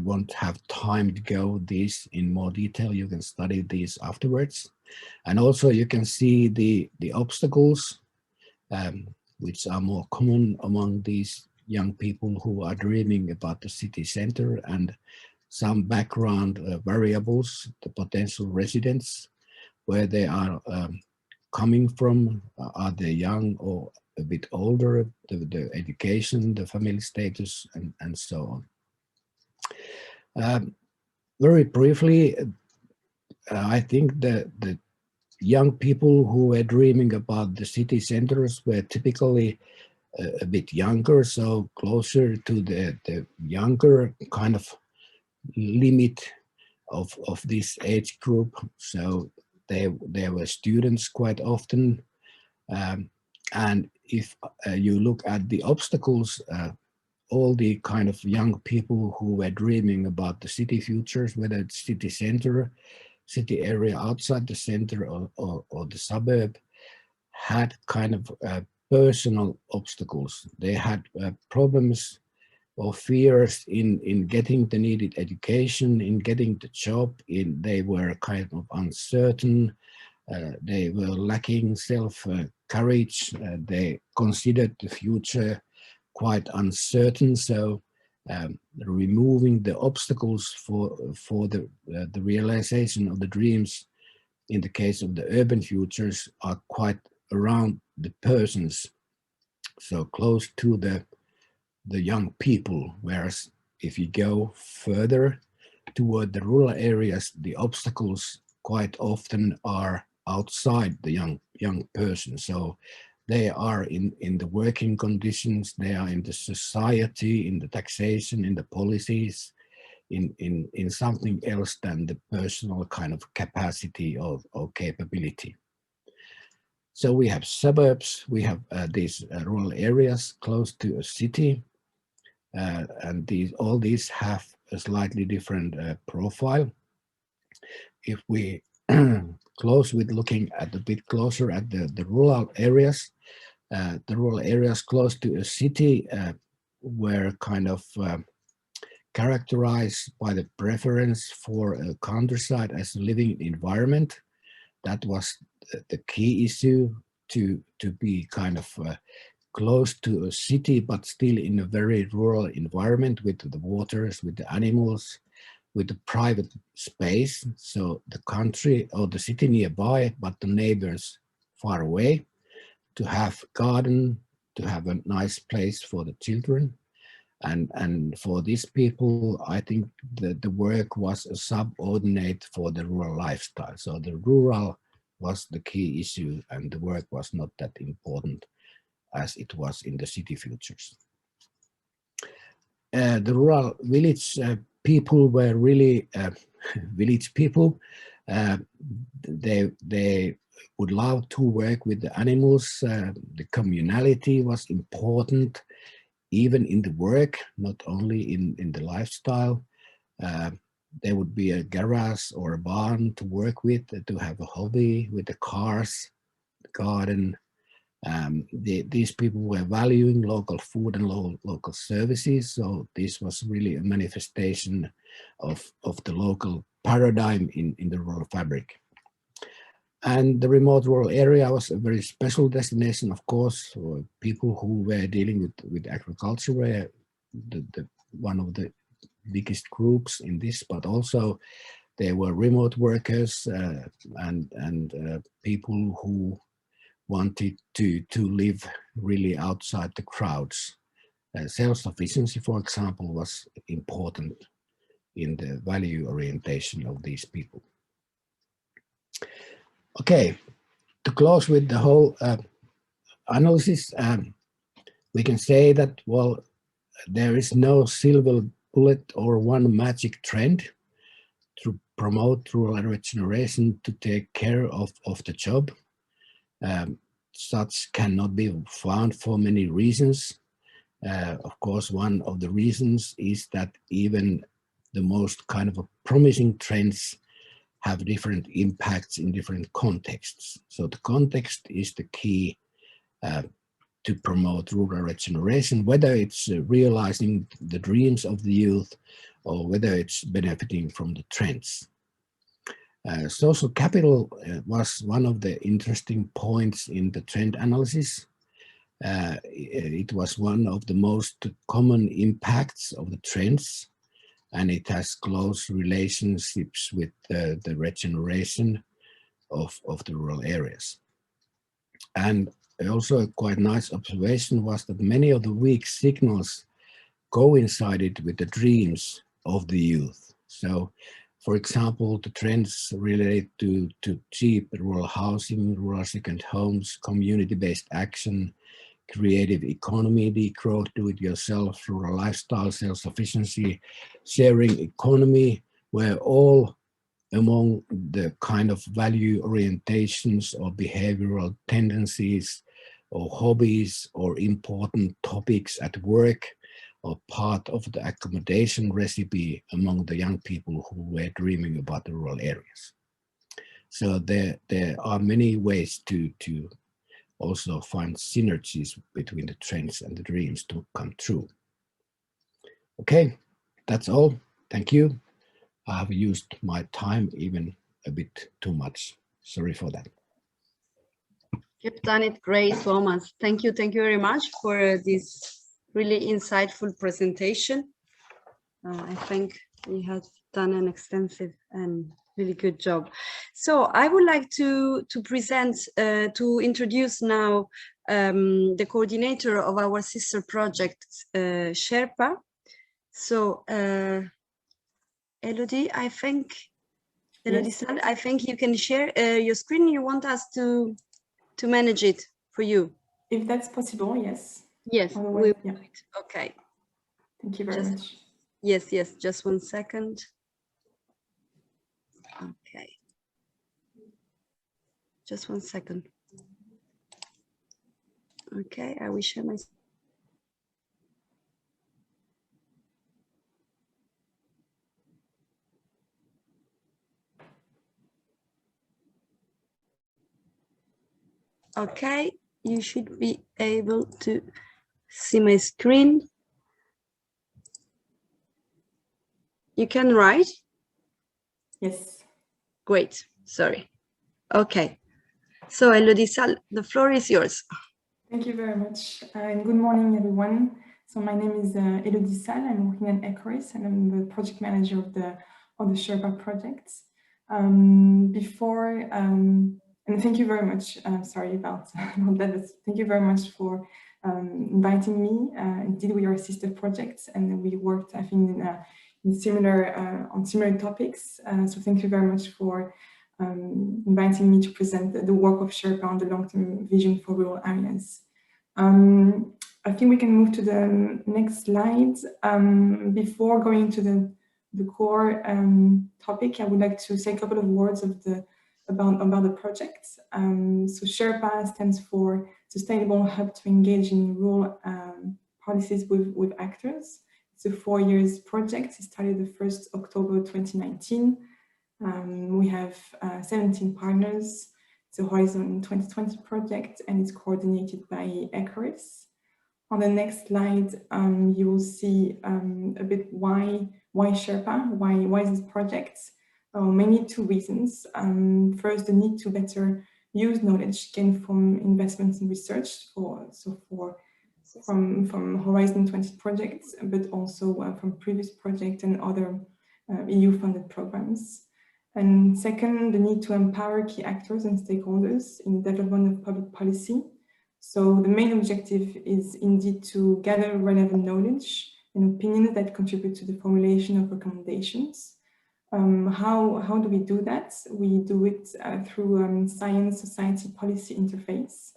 won't have time to go this in more detail. You can study these afterwards. And also you can see the obstacles which are more common among these young people who are dreaming about the city center, and some background variables, the potential residents, where they are coming from, are they young or a bit older, the education, the family status, and so on. Very briefly, I think the young people who were dreaming about the city centers were typically a bit younger, so closer to the younger kind of limit of this age group. So they were students quite often. And if you look at the obstacles, all the kind of young people who were dreaming about the city futures, whether it's city center, city area outside the center, or the suburb, had kind of personal obstacles. They had problems or fears in getting the needed education, in getting the job, they were kind of uncertain, they were lacking self-courage, they considered the future quite uncertain. So removing the obstacles for the realization of the dreams in the case of the urban futures are quite around the persons, so close to the young people, whereas if you go further toward the rural areas, the obstacles quite often are outside the young person. So they are in the working conditions, they are in the society, in the taxation, in the policies, in something else than the personal kind of capacity or capability. So we have suburbs, we have these rural areas close to a city, and all these have a slightly different profile. If we close with looking at a bit closer at the rural areas close to a city were kind of characterized by the preference for a countryside as a living environment. That was the key issue, to be kind of close to a city, but still in a very rural environment with the waters, with the animals, with the private space. So the country or the city nearby, but the neighbors far away, to have garden, to have a nice place for the children. And for these people, I think the work was a subordinate for the rural lifestyle. So the rural was the key issue and the work was not that important as it was in the city futures. The rural village people were really village people. They would love to work with the animals. The communality was important, even in the work, not only in the lifestyle. There would be a garage or a barn to work with, to have a hobby with the cars, the garden. These people were valuing local food and local services, so this was really a manifestation of the local paradigm in the rural fabric. And the remote rural area was a very special destination, of course, for people who were dealing with agriculture, were one of the biggest groups in this, but also there were remote workers and people who wanted to live really outside the crowds. Self-sufficiency, for example, was important in the value orientation of these people. Okay, to close with the whole analysis, we can say that, well, there is no silver bullet or one magic trend to promote rural regeneration to take care of the job. Such cannot be found for many reasons. Of course, one of the reasons is that even the most kind of promising trends have different impacts in different contexts. So the context is the key to promote rural regeneration, whether it's realizing the dreams of the youth or whether it's benefiting from the trends. Social capital was one of the interesting points in the trend analysis. It was one of the most common impacts of the trends, and it has close relationships with the regeneration of the rural areas. And also a quite nice observation was that many of the weak signals coincided with the dreams of the youth. So, for example, the trends related to cheap rural housing, rural second homes, community-based action, creative economy, degrowth, do-it-yourself, rural lifestyle, self-sufficiency, sharing economy, were all among the kind of value orientations or behavioral tendencies or hobbies or important topics at work or part of the accommodation recipe among the young people who were dreaming about the rural areas. So there are many ways to also find synergies between the trends and the dreams to come true. Okay, that's all. Thank you. I have used my time even a bit too much. Sorry for that. You've done it great, Thomas. Thank you very much for this really insightful presentation. I think we have done an extensive and really good job. So I would like to present, to introduce now the coordinator of our sister project, SHERPA. So Elodie, I think, Yes. I think you can share your screen. You want us to manage it for you? If that's possible, yes. Yes, Otherwise, yeah. Okay. Thank you very much. Yes, just 1 second. Okay. Just 1 second. Okay, I will share my. Okay, you should be able to see my screen. You can write? Yes. Great, sorry. Okay, so Elodie, the floor is yours. Thank you very much. And good morning, everyone. So my name is Elodie Sal. I'm working at ECORIS and I'm the project manager of the SHERPA project. And thank you very much. Sorry about that. But thank you very much for inviting me. Indeed, we are sister projects, and we worked, I think, on similar topics. So thank you very much for inviting me to present the work of SHERPA on the long-term vision for rural areas. I think we can move to the next slide. Before going to the core topic, I would like to say a couple of words about the project. So SHERPA stands for Sustainable Hub to Engage in Rural Policies with Actors. It's a 4 years project. It started the 1st October 2019. We have 17 partners. It's a Horizon 2020 project and it's coordinated by ECORIS. On the next slide, you will see a bit why SHERPA, why this project. Mainly 2 reasons. First, the need to better use knowledge gained from investments in research from Horizon 20 projects, but also from previous projects and other EU-funded programs. And second, the need to empower key actors and stakeholders in the development of public policy. So the main objective is indeed to gather relevant knowledge and opinions that contribute to the formulation of recommendations. How do we do that? We do it through science-society policy interface.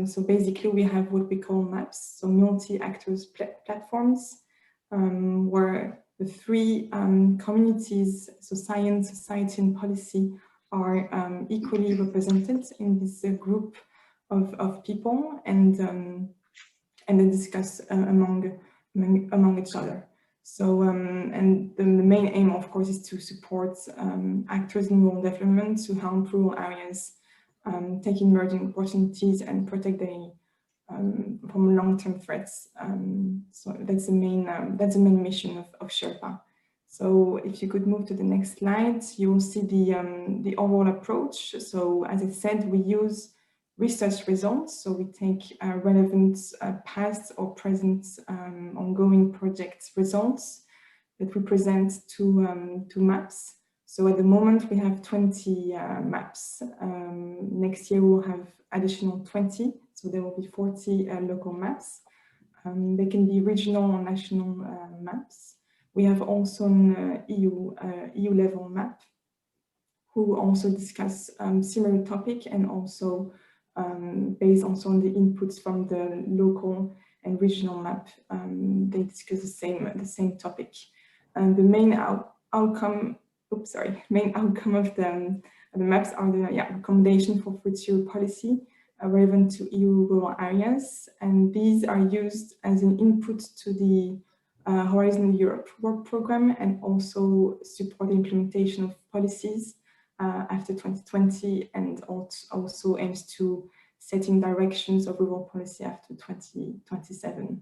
So basically we have what we call MAPS, so multi-actors platforms, where the 3 communities, so science, society, and policy, are equally represented in this group of people, and they discuss among each other. So, and the main aim, of course, is to support actors in rural development to help rural areas take emerging opportunities and protect them from long-term threats. So that's the main mission of SHERPA. So if you could move to the next slide, you will see the overall approach. So as I said, we use research results. So we take relevant past or present ongoing project results that we present to maps. So at the moment we have 20 maps. Next year we'll have additional 20. So there will be 40 local maps. They can be regional or national maps. We have also an EU level map who also discuss similar topic and also based also on the inputs from the local and regional map, they discuss the same topic. And the main outcome main outcome of the maps are the recommendation for future policy relevant to EU rural areas, and these are used as an input to the Horizon Europe work program, and also support the implementation of policies after 2020, and also aims to setting directions of rural policy after 2027.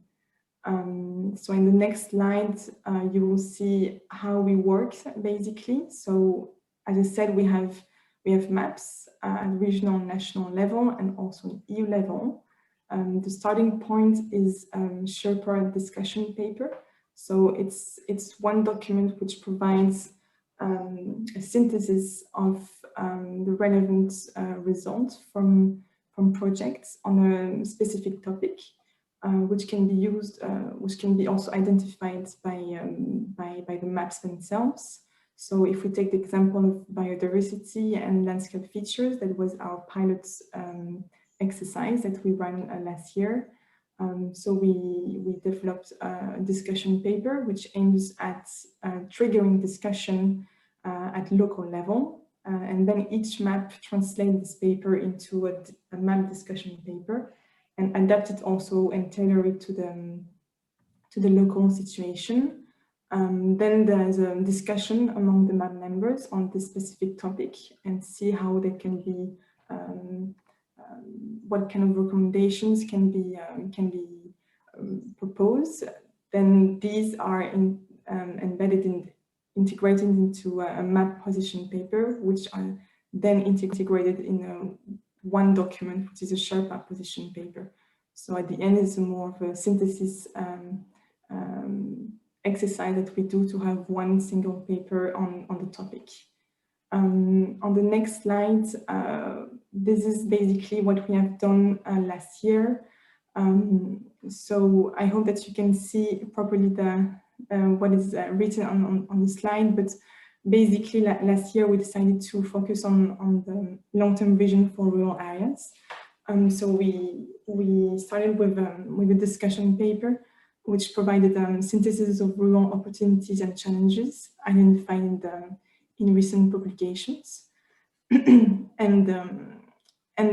So in the next slide, you will see how we work basically. So as I said, we have maps at regional and national level, and also EU level. The starting point is SHERPA discussion paper. So it's one document which provides a synthesis of the relevant results from projects on a specific topic, which can be used, which can be also identified by the maps themselves. So if we take the example of biodiversity and landscape features, that was our pilot exercise that we ran last year. So we developed a discussion paper which aims at triggering discussion at local level. And then each map translates this paper into a map discussion paper, and adapt it also and tailor it to the local situation. Then there's a discussion among the map members on this specific topic, and see how they can be, what kind of recommendations can be proposed. Then these are integrated into a map position paper, which are then integrated in one document, which is a SHERPA position paper. So at the end, it's more of a synthesis exercise that we do to have one single paper on the topic. On the next slide, this is basically what we have done last year. So I hope that you can see properly what is written on the slide, but basically last year we decided to focus on the long-term vision for rural areas. So we started with a discussion paper which provided synthesis of rural opportunities and challenges identified in recent publications. And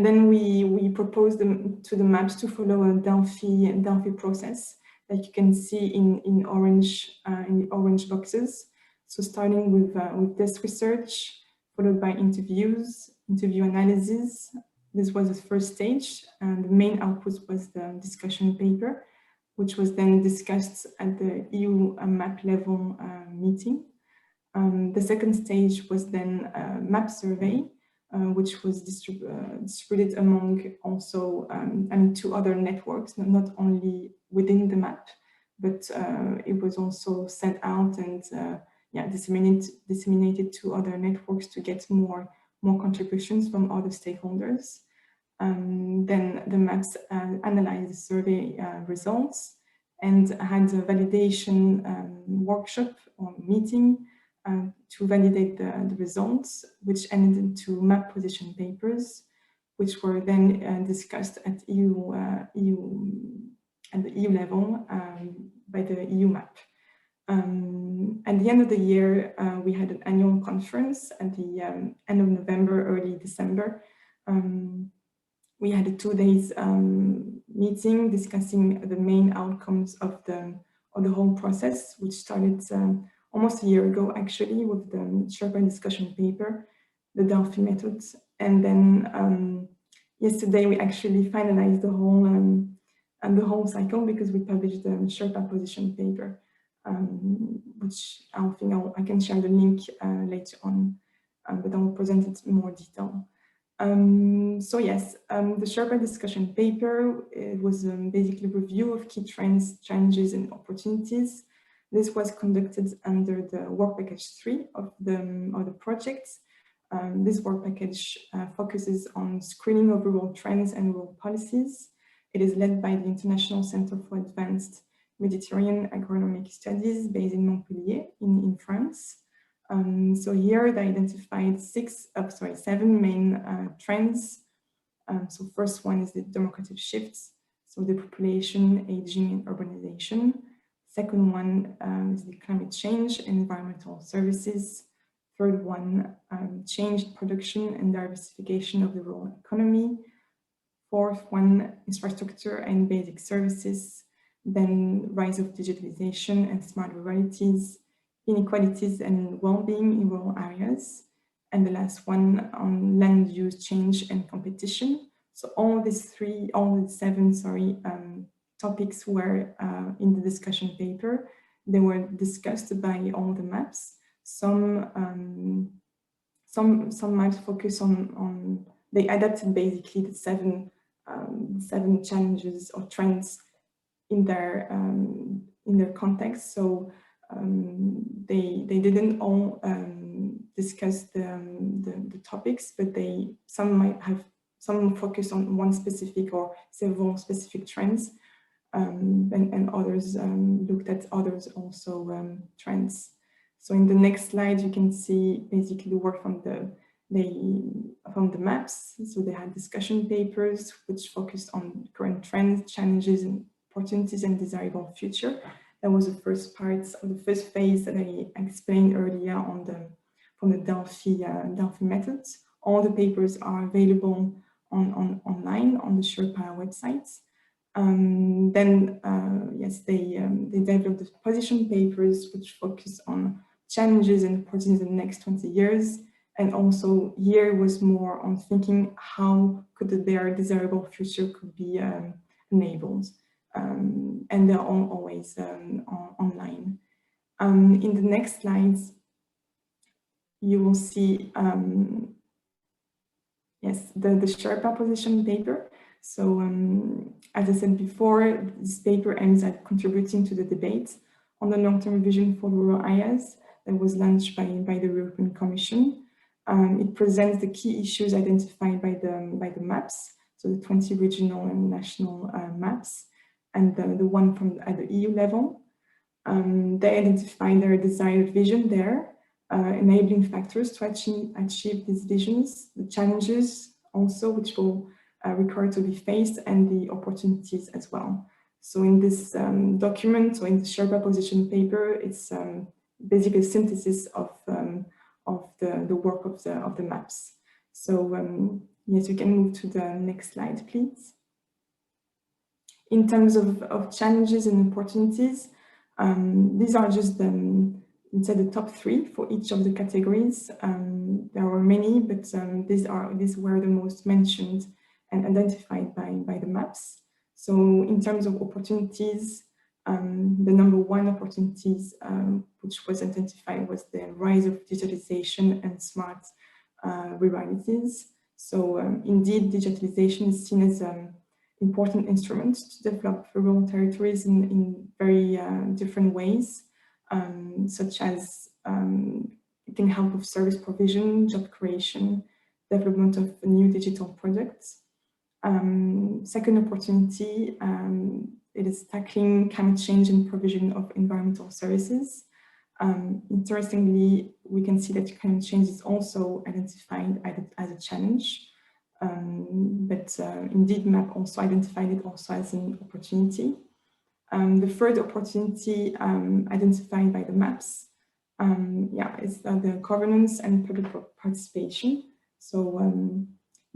then we proposed to the maps to follow a Delphi process that you can see in orange boxes. So starting with desk research, followed by interview analysis. This was the first stage, and the main output was the discussion paper, which was then discussed at the EU map level meeting. The second stage was then a map survey, which was distributed among also two other networks, not only within the map, but it was also sent out and disseminated to other networks to get more contributions from other stakeholders. Then the maps analyzed the survey results and had a validation workshop or meeting to validate the results, which ended into map position papers, which were then discussed at the EU level by the EU map. At the end of the year, we had an annual conference at the end of November, early December. We had a 2 days meeting discussing the main outcomes of the whole process, which started almost a year ago, actually, with the SHERPA discussion paper, the Delphi method. And then yesterday, we actually finalized the whole cycle, because we published the SHERPA position paper, which I think I can share the link later on, but I will present it in more detail. So yes, the SHERPA discussion paper, it was basically a review of key trends, challenges, and opportunities. This was conducted under the work package 3 of the project. This work package focuses on screening of rural trends and rural policies. It is led by the International Center for Advanced Mediterranean Agronomic Studies based in Montpellier in France. So here they identified 7 main trends. So first one is the demographic shifts, so the population, aging, and urbanization. Second one is the climate change and environmental services. Third one, changed production and diversification of the rural economy. Fourth one, infrastructure and basic services. Then rise of digitalization and smart ruralities, inequalities and well-being in rural areas. And the last one on land use change and competition. So all the seven topics were in the discussion paper. They were discussed by all the maps. Some maps focus on they adapted basically the seven challenges or trends in their context. So they didn't all discuss the topics, but some focus on one specific or several specific trends, and others looked at others also trends. So in the next slide, you can see basically the work from the maps. So they had discussion papers which focused on current trends, challenges, and opportunities and desirable future. That was the first part of the first phase that I explained earlier from the Delphi methods. All the papers are available online on the SHERPA website. Yes, they developed the position papers which focus on challenges and opportunities in the next 20 years. And also here was more on thinking how could their desirable future could be enabled. And they're always online. In the next slides, you will see, yes, the SHERPA position paper. So as I said before, this paper aims at contributing to the debate on the long-term vision for rural areas that was launched by the European Commission. It presents the key issues identified by the maps, so the 20 regional and national maps, and the one at the EU level. They identify their desired vision there, enabling factors to achieve these visions, the challenges also which will require to be faced, and the opportunities as well. So in this document, so in the SHERPA position paper, it's basically a synthesis of the work of the maps. So yes, we can move to the next slide, please. In terms of challenges and opportunities, these are just the top three for each of the categories. There were many, but these were the most mentioned and identified by the maps. So in terms of opportunities, the number one opportunities which was identified was the rise of digitalization and smart ruralities. So indeed, digitalization is seen as an important instrument to develop rural territories in very different ways, such as it can help with service provision, job creation, development of new digital projects. Second opportunity, it is tackling climate change and provision of environmental services. Interestingly, we can see that climate change is also identified as a challenge, but indeed MAP also identified it also as an opportunity. The third opportunity identified by the maps is the governance and public participation. So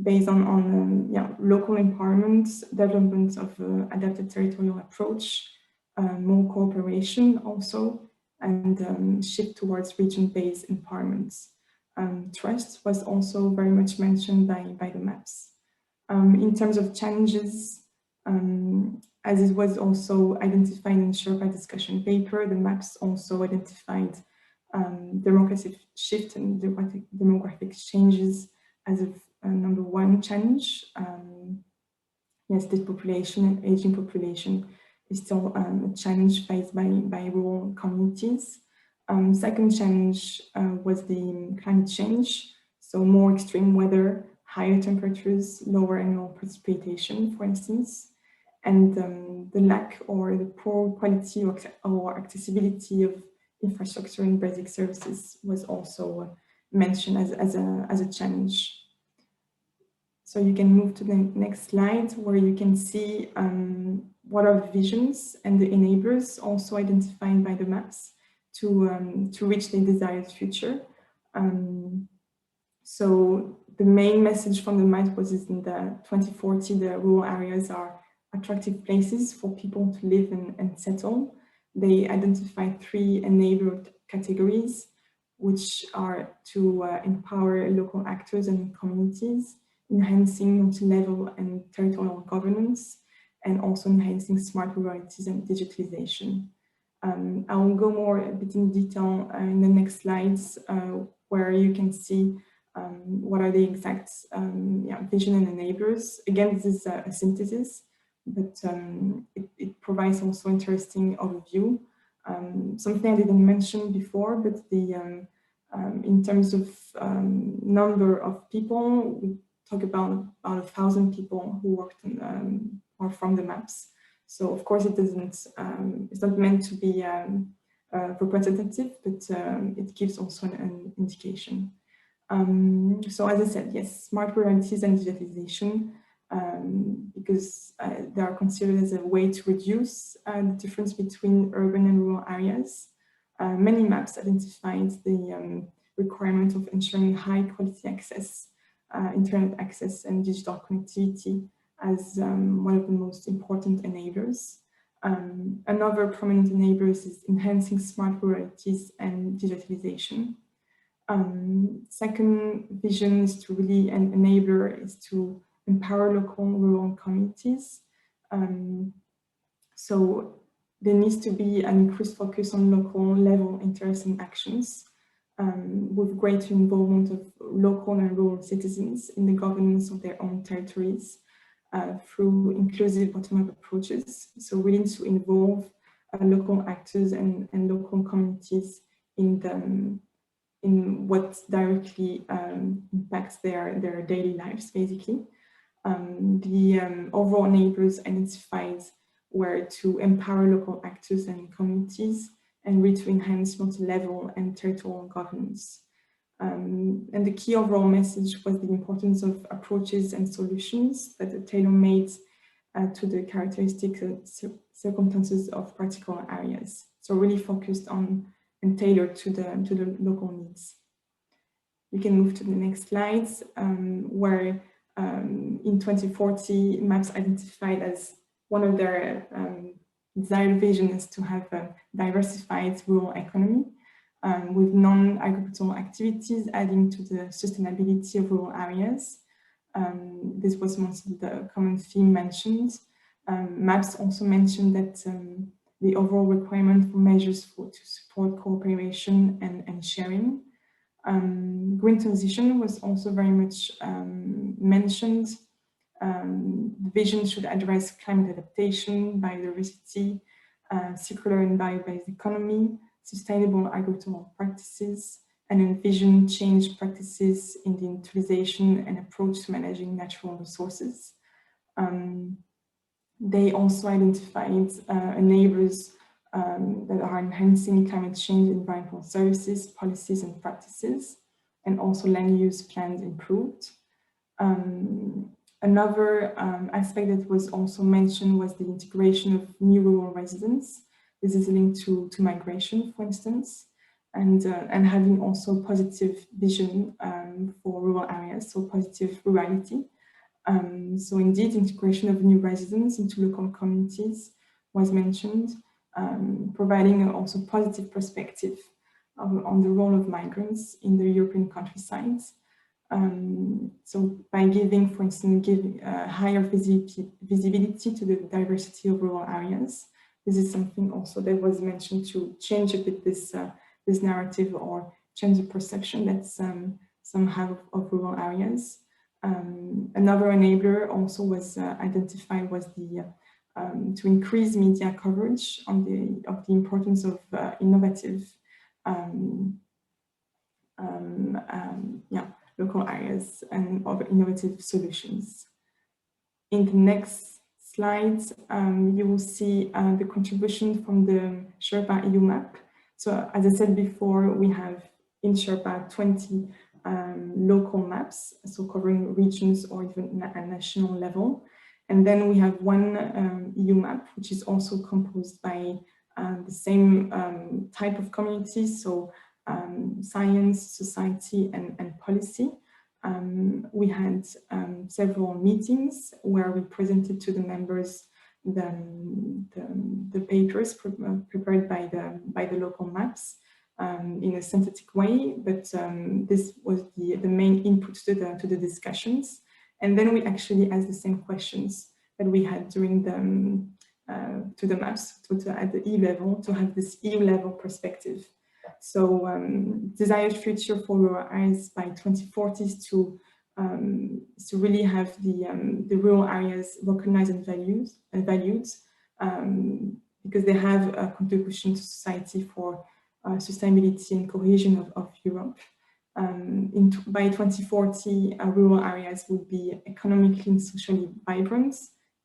based on local empowerment, development of adapted territorial approach, more cooperation also, and shift towards region-based empowerment. Trust was also very much mentioned by the maps. In terms of challenges, as it was also identified in the SHERPA discussion paper, the maps also identified demographic shift and demographic changes as a number one challenge. Yes, this population and aging population is still a challenge faced by rural communities. Second challenge was the climate change, so more extreme weather, higher temperatures, lower annual precipitation, for instance, and the lack or the poor quality or accessibility of infrastructure and basic services was also mentioned as a challenge. So you can move to the next slide, where you can see what are the visions and the enablers also identified by the maps to reach the desired future. So the main message from the map was in the 2040, the rural areas are attractive places for people to live and settle. They identify 3 enabled categories, which are to empower local actors and communities, enhancing multi-level and territorial governance, and also enhancing smart ruralities and digitalization. I will go more a bit in detail in the next slides, where you can see what are the exact vision and enablers. Again, this is a synthesis, but it provides also interesting overview. Something I didn't mention before, but the in terms of number of people, we talk about 1,000 people who worked on or from the maps. So of course it doesn't, it's not meant to be representative, but it gives also an indication. So as I said, yes, smart ruralities and digitalization, because they are considered as a way to reduce the difference between urban and rural areas. Many maps identified the requirement of ensuring high quality access, internet access and digital connectivity as one of the most important enablers. Another prominent enabler is enhancing smart ruralities and digitalization. Second vision is to really, an enabler is to empower local rural communities. So there needs to be an increased focus on local level interests and actions, with greater involvement of local and rural citizens in the governance of their own territories through inclusive bottom-up approaches. So we need to involve local actors and local communities in what directly impacts their daily lives, basically. The overall enablers identified were to empower local actors and communities and really to enhance multi-level and territorial governance. And the key overall message was the importance of approaches and solutions that are tailor-made to the characteristics and circumstances of particular areas. So really focused on and tailored to the local needs. You can move to the next slides, where in 2040, maps identified as one of their desired vision is to have a diversified rural economy with non-agricultural activities adding to the sustainability of rural areas. This was mostly the common theme mentioned. Maps also mentioned that the overall requirement for measures to support cooperation and sharing. Green transition was also very much mentioned. The vision should address climate adaptation, biodiversity, circular and bio-based economy, sustainable agricultural practices, and envision change practices in the utilization and approach to managing natural resources. They also identified enablers that are enhancing climate change, environmental services, policies and practices, and also land use plans improved. Another aspect that was also mentioned was the integration of new rural residents. This is linked to migration, for instance, and having also positive vision for rural areas, so positive rurality. So indeed, integration of new residents into local communities was mentioned, providing also positive perspective on the role of migrants in the European countryside. So by giving, for instance, higher visibility to the diversity of rural areas, this is something also that was mentioned to change a bit this narrative or change the perception that some have of rural areas. Another enabler also was identified was the to increase media coverage on of the importance of innovative local areas and of innovative solutions. In the next slides, you will see the contribution from the SHERPA EU map. So as I said before, we have in SHERPA 20 local maps, so covering regions or even a national level. And then we have one EU map, which is also composed by the same type of communities, so science, society, and policy. We had several meetings where we presented to the members the papers prepared by the local maps in a synthetic way, but this was the main input to the discussions. And then we actually asked the same questions that we had during to the maps at the EU level, to have this EU level perspective. So desired future for rural areas by 2040 is to really have the rural areas recognized and valued because they have a contribution to society for sustainability and cohesion of Europe. By 2040, rural areas would be economically and socially vibrant,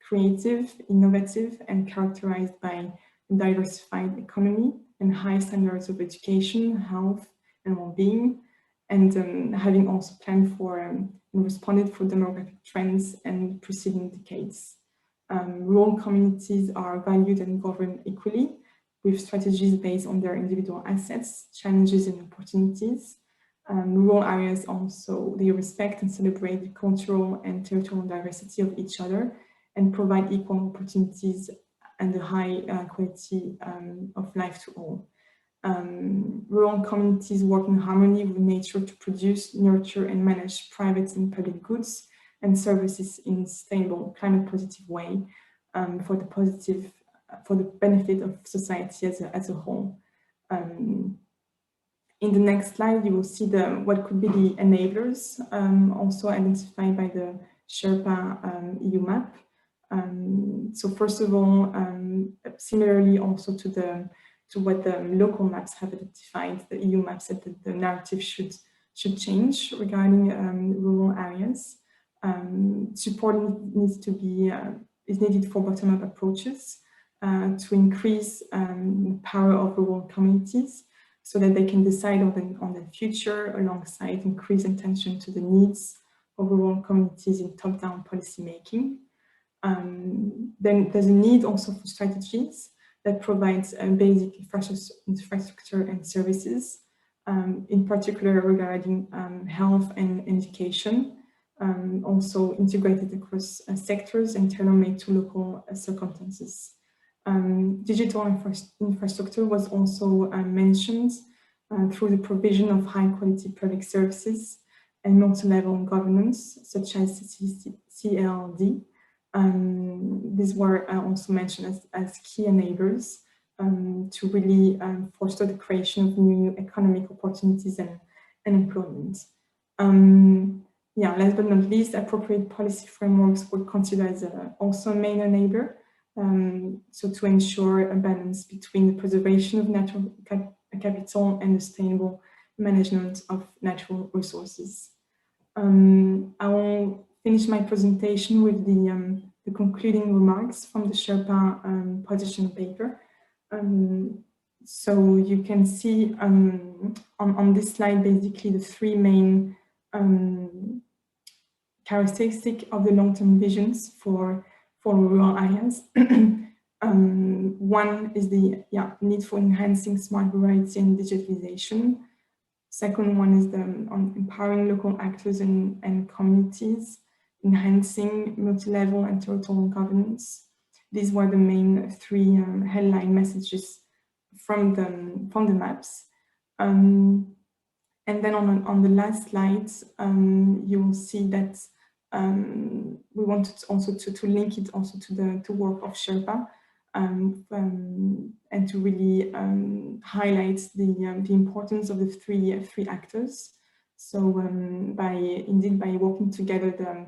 creative, innovative, and characterized by a diversified economy and high standards of education, health, and well-being, and having also planned for and responded for demographic trends and preceding decades. Rural communities are valued and governed equally, with strategies based on their individual assets, challenges, and opportunities. Rural areas also, they respect and celebrate the cultural and territorial diversity of each other and provide equal opportunities and a high quality of life to all. Rural communities work in harmony with nature to produce, nurture, and manage private and public goods and services in a sustainable, climate positive way for the benefit of society as a whole. In the next slide, you will see what could be the enablers, also identified by the SHERPA EU map. So first of all, similarly also to what the local maps have identified, the EU maps that the narrative should change regarding rural areas. Support is needed for bottom-up approaches to increase the power of rural communities so that they can decide on the future alongside increased attention to the needs of rural communities in top-down policy making. Then there's a need also for strategies that provides basic infrastructure and services, in particular regarding health and education, also integrated across sectors and tailor-made to local circumstances. Digital infrastructure was also mentioned through the provision of high-quality public services and multi-level governance, such as CLD. These were also mentioned as key enablers to really foster the creation of new economic opportunities and employment. Yeah, last but not least, appropriate policy frameworks were considered as also a main enabler. So to ensure a balance between the preservation of natural capital and the sustainable management of natural resources. I will finish my presentation with the concluding remarks from the SHERPA position paper. So you can see on this slide basically the three main characteristics of the long-term visions for rural areas. One is the need for enhancing smart rurality and digitalization. Second one is on empowering local actors and communities, enhancing multi-level and territorial governance. These were the main three headline messages from the maps. And then on the last slide, you will see that we wanted also to link it also to the work of SHERPA and to really highlight the importance of the three actors. So by working together, the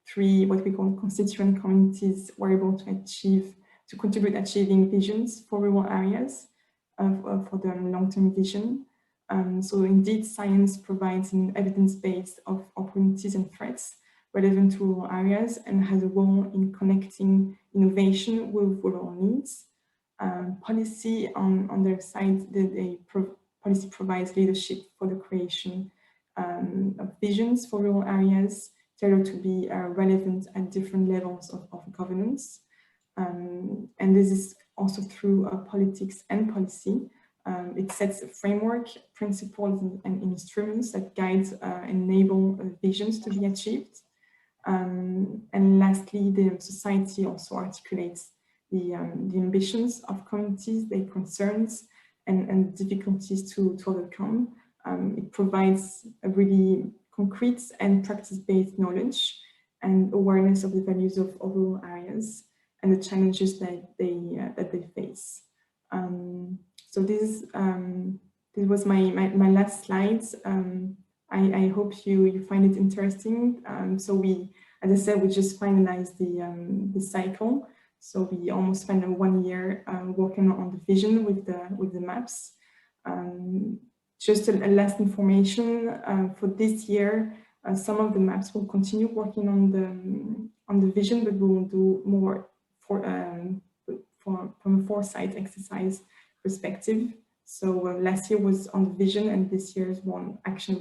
three what we call constituent communities were able to contribute achieving visions for rural areas for the long-term vision. So indeed, science provides an evidence base of opportunities and threats relevant to rural areas and has a role in connecting innovation with rural needs. Policy on their side, policy provides leadership for the creation of visions for rural areas tailored to be relevant at different levels of governance. And this is also through politics and policy It sets a framework, principles, and instruments that guide and enable visions to be achieved. And lastly, the society also articulates the ambitions of communities, their concerns, and difficulties to overcome. It provides a really concrete and practice-based knowledge and awareness of the values of rural areas and the challenges that they face. So this was my last slide. I hope you find it interesting. So we, as I said, we just finalized the cycle. So we almost spent 1 year working on the vision with the maps. Just a last information for this year. Some of the maps will continue working on the vision, but we will do more from a foresight exercise perspective. So last year was on the vision, and this year is one action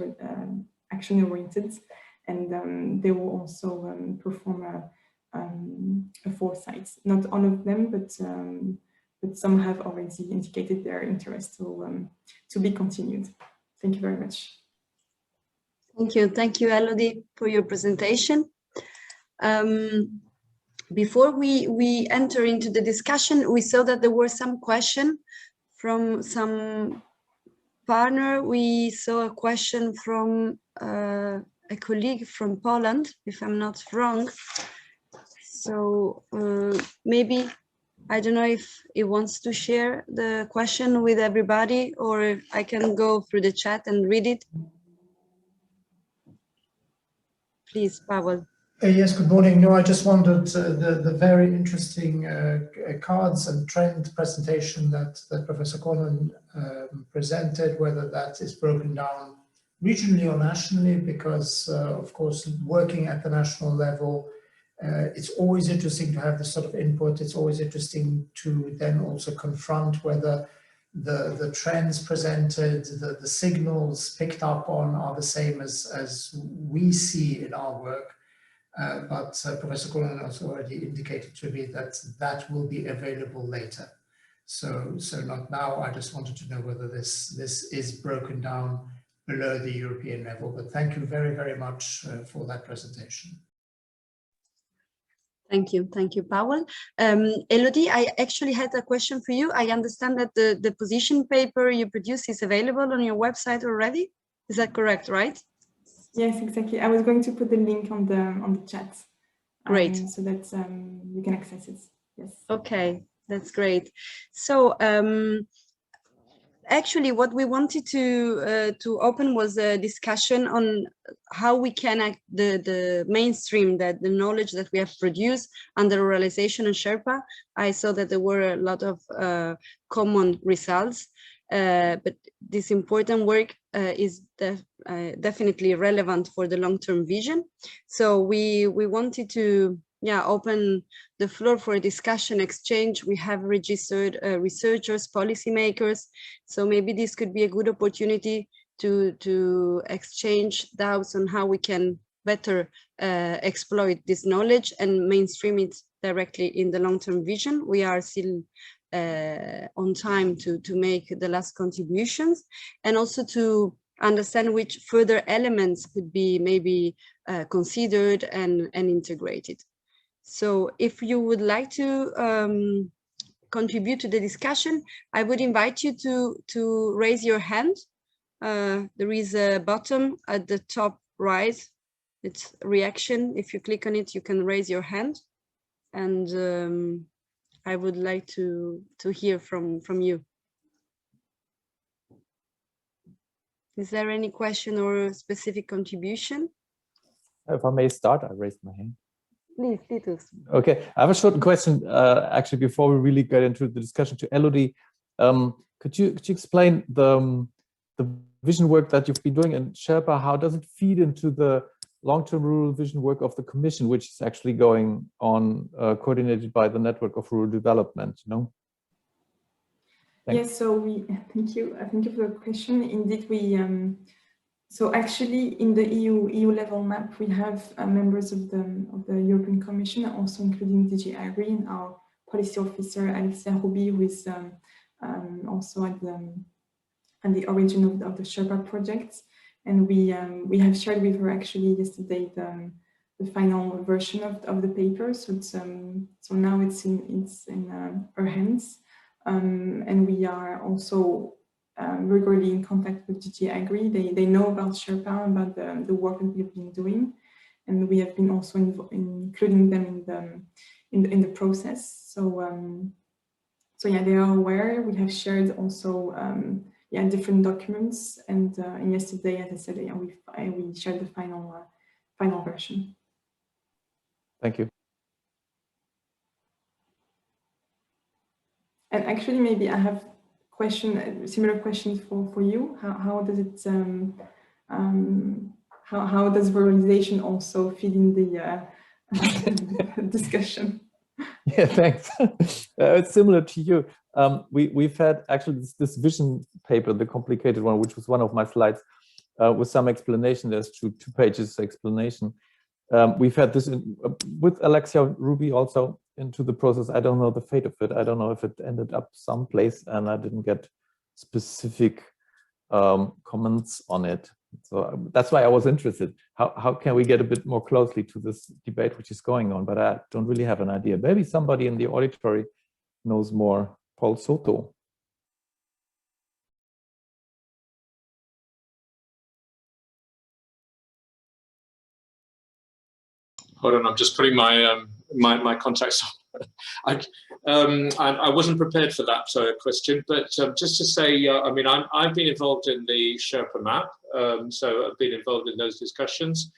oriented, and they will also perform a foresight. Not all of them, but some have already indicated their interest to be continued. Thank you very much. Thank you, Elodie, for your presentation. Before we enter into the discussion, we saw that there were some questions from some partner. We saw a question from a colleague from Poland, if I'm not wrong. So maybe, I don't know if he wants to share the question with everybody, or I can go through the chat and read it. Please, Pavel. Yes, good morning. No, I just wondered the very interesting cards and trend presentation that Professor Conan presented, whether that is broken down regionally or nationally, because of course, working at the national level, it's always interesting to have this sort of input. It's always interesting to then also confront whether the trends presented, the signals picked up on are the same as we see in our work. But Professor Conan has already indicated to me that will be available later. So not now. I just wanted to know whether this is broken down below the European level. But thank you very, very much for that presentation. Thank you, Pavel. Elodie, I actually had a question for you. I understand that the position paper you produce is available on your website already. Is that correct, right? Yes, exactly. I was going to put the link on the chat. Great. So that you can access it. Yes. Okay, that's great. So actually, what we wanted to open was a discussion on how we can the mainstream that the knowledge that we have produced under Ruralization and SHERPA. I saw that there were a lot of common results, but this important work is definitely relevant for the long-term vision. So we wanted to open the floor for a discussion exchange. We have registered researchers, policymakers, so maybe this could be a good opportunity to exchange doubts on how we can better exploit this knowledge and mainstream it directly in the long-term vision. We are still on time to make the last contributions, and also to understand which further elements could be maybe considered and integrated. So if you would like to contribute to the discussion, I would invite you to raise your hand. There is a button at the top right. It's reaction. If you click on it, you can raise your hand. And I would like to hear from you. Is there any question or specific contribution? If I may start, I raised my hand. Please, Titus. Okay, I have a short question, actually, before we really get into the discussion to Elodie. Could you explain the vision work that you've been doing in SHERPA? How does it feed into the long-term rural vision work of the Commission, which is actually going on, coordinated by the Network of Rural Development, you know? Yes, so thank you for the question. Indeed, so actually in the EU level map, we have members of the European Commission, also including DG Agri and our policy officer, Alexia Roubi, who is also at the origin of the SHERPA project. And we have shared with her actually yesterday the final version of the paper. So it's so now it's in her hands, and we are also regularly in contact with DG Agri. They know about SHERPA, about the work that we've been doing, and we have been also including them in the process. So so yeah, they are aware. We have shared also yeah, different documents, and yesterday, as I said, yeah, we shared the final version. Thank you. And actually, maybe I have similar questions for you. How does it how does ruralization also fit in the discussion? Yeah, thanks. It's similar to you. We've had actually this vision paper, the complicated one, which was one of my slides, with some explanation. There's two pages explanation. We've had this with Alexia Ruby also into the process. I don't know the fate of it. I don't know if it ended up someplace, and I didn't get specific comments on it. So that's why I was interested. How can we get a bit more closely to this debate which is going on? But I don't really have an idea. Maybe somebody in the auditory knows more. Paul Soto. Hold on, I'm just putting my my contacts on. I wasn't prepared for that question, but just to say, I mean, I've been involved in the SHERPA map, so I've been involved in those discussions.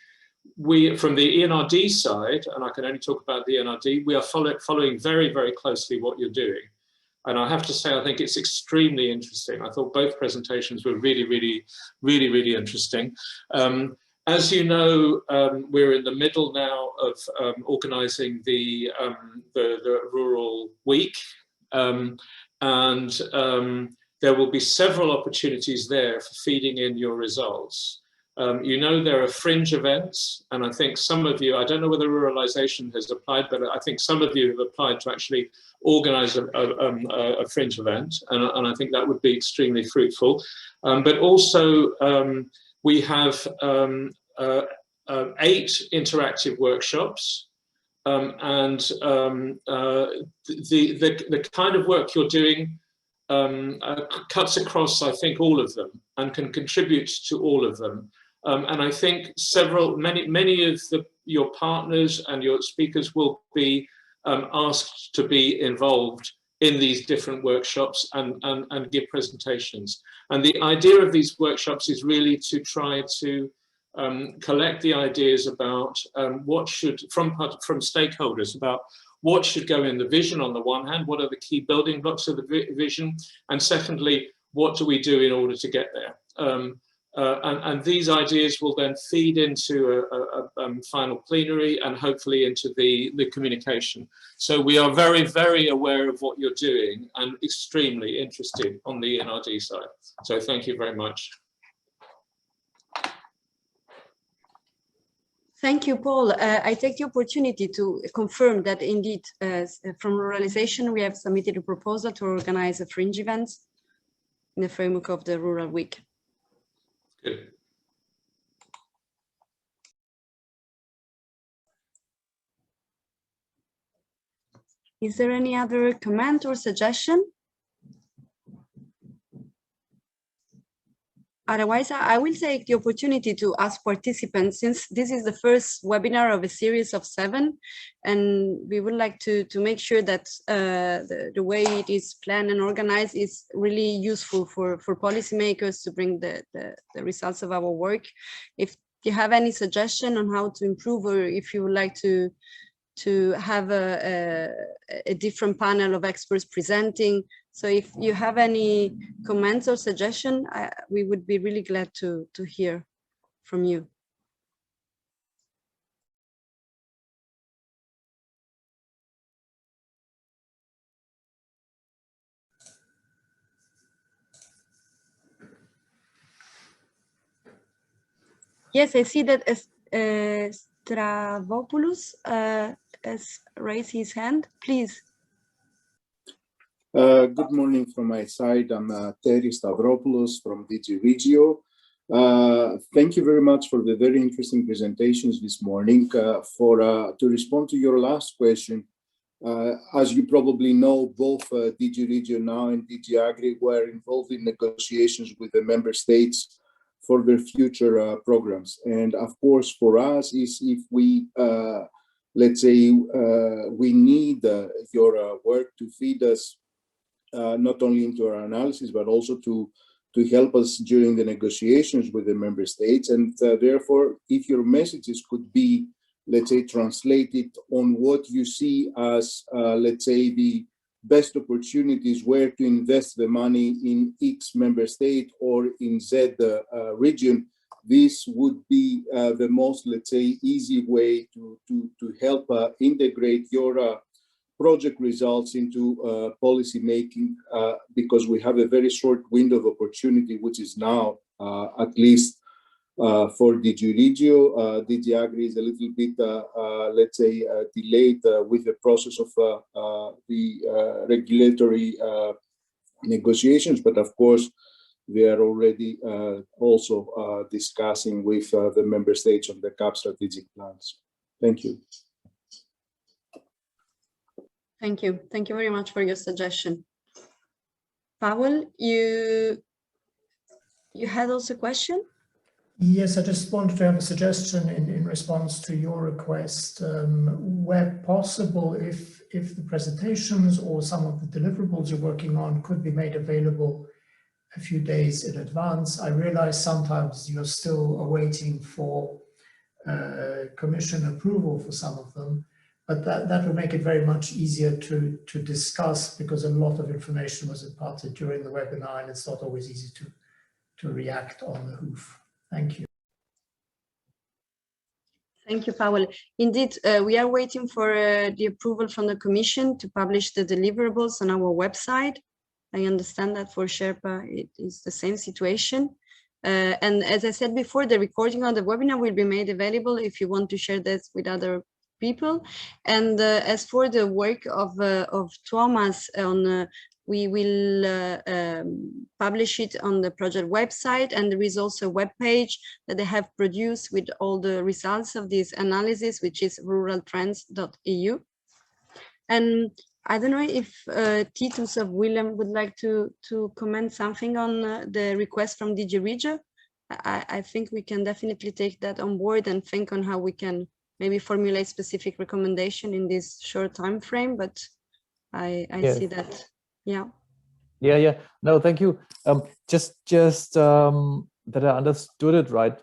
We, from the ENRD side, and I can only talk about the ENRD, we are following very, very closely what you're doing. And I have to say, I think it's extremely interesting. I thought both presentations were really interesting. As you know, we're in the middle now of organising the Rural Week, and there will be several opportunities there for feeding in your results. You know, there are fringe events, and I think some of you, I don't know whether Ruralization has applied, but I think some of you have applied to actually organise a fringe event, and I think that would be extremely fruitful. But also, we have 8 interactive workshops, and the kind of work you're doing cuts across, I think, all of them and can contribute to all of them. And I think many of your partners and your speakers will be asked to be involved in these different workshops and give presentations. And the idea of these workshops is really to try to collect the ideas about what should, from stakeholders, about what should go in the vision on the one hand, what are the key building blocks of the vision, and secondly, what do we do in order to get there? And these ideas will then feed into a final plenary and hopefully into the communication. So we are very, very aware of what you're doing and extremely interested on the NRD side. So thank you very much. Thank you, Paul. I take the opportunity to confirm that indeed, from Ruralization, we have submitted a proposal to organize a fringe event in the framework of the Rural Week. Good. Is there any other comment or suggestion? Otherwise, I will take the opportunity to ask participants, since this is the first webinar of a series of 7, and we would like to make sure that the way it is planned and organized is really useful for policymakers to bring the results of our work. If you have any suggestion on how to improve, or if you would like to have a different panel of experts presenting. So if you have any comments or suggestion, we would be really glad to hear from you. Yes, I see that Stravopoulos has raised his hand. Please. Good morning from my side. I'm Terry Stavropoulos from DG Regio. Thank you very much for the very interesting presentations this morning. To respond to your last question, as you probably know, both DG Regio now and DG Agri were involved in negotiations with the member states for their future programs. And of course, for us, is if we, let's say, we need your work to feed us not only into our analysis, but also to help us during the negotiations with the member states. And therefore, if your messages could be, let's say, translated on what you see as, let's say, the best opportunities where to invest the money in X member state or in Z region, this would be the most, let's say, easy way to help integrate your project results into policy making, because we have a very short window of opportunity, which is now at least for DG Regio. DG Agri is a little bit, let's say, delayed with the process of the regulatory negotiations, but of course, we are already also discussing with the member states on the CAP strategic plans. Thank you. Thank you. Thank you very much for your suggestion. Pavel, you had also a question? Yes, I just wanted to have a suggestion in response to your request. Where possible, if the presentations or some of the deliverables you're working on could be made available a few days in advance. I realize sometimes you're still awaiting for Commission approval for some of them, but that would make it very much easier to discuss, because a lot of information was imparted during the webinar and it's not always easy to react on the hoof. Thank you. Thank you, Pavel. Indeed, we are waiting for the approval from the Commission to publish the deliverables on our website. I understand that for SHERPA, it is the same situation. And as I said before, the recording of the webinar will be made available if you want to share this with other people. And as for the work of Thomas, we will publish it on the project website, and there is also a web page that they have produced with all the results of this analysis, which is ruraltrends.eu. And I don't know if Titus of Willem would like to comment something on the request from DG Regio. I think we can definitely take that on board and think on how we can maybe formulate specific recommendation in this short time frame, but I yes. See that, yeah. Yeah. No, thank you. Just that I understood it right.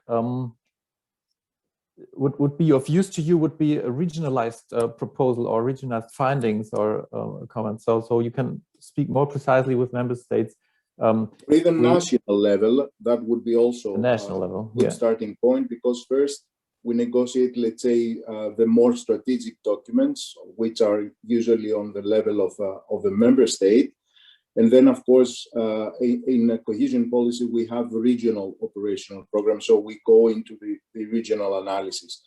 Would be of use to you would be a regionalized proposal or regionalized findings or comments. So you can speak more precisely with member states. Even national level, that would be also a national level good starting point, because first we negotiate, let's say, the more strategic documents, which are usually on the level of a member state. And then, of course, in a cohesion policy, we have regional operational programs. So we go into the regional analysis.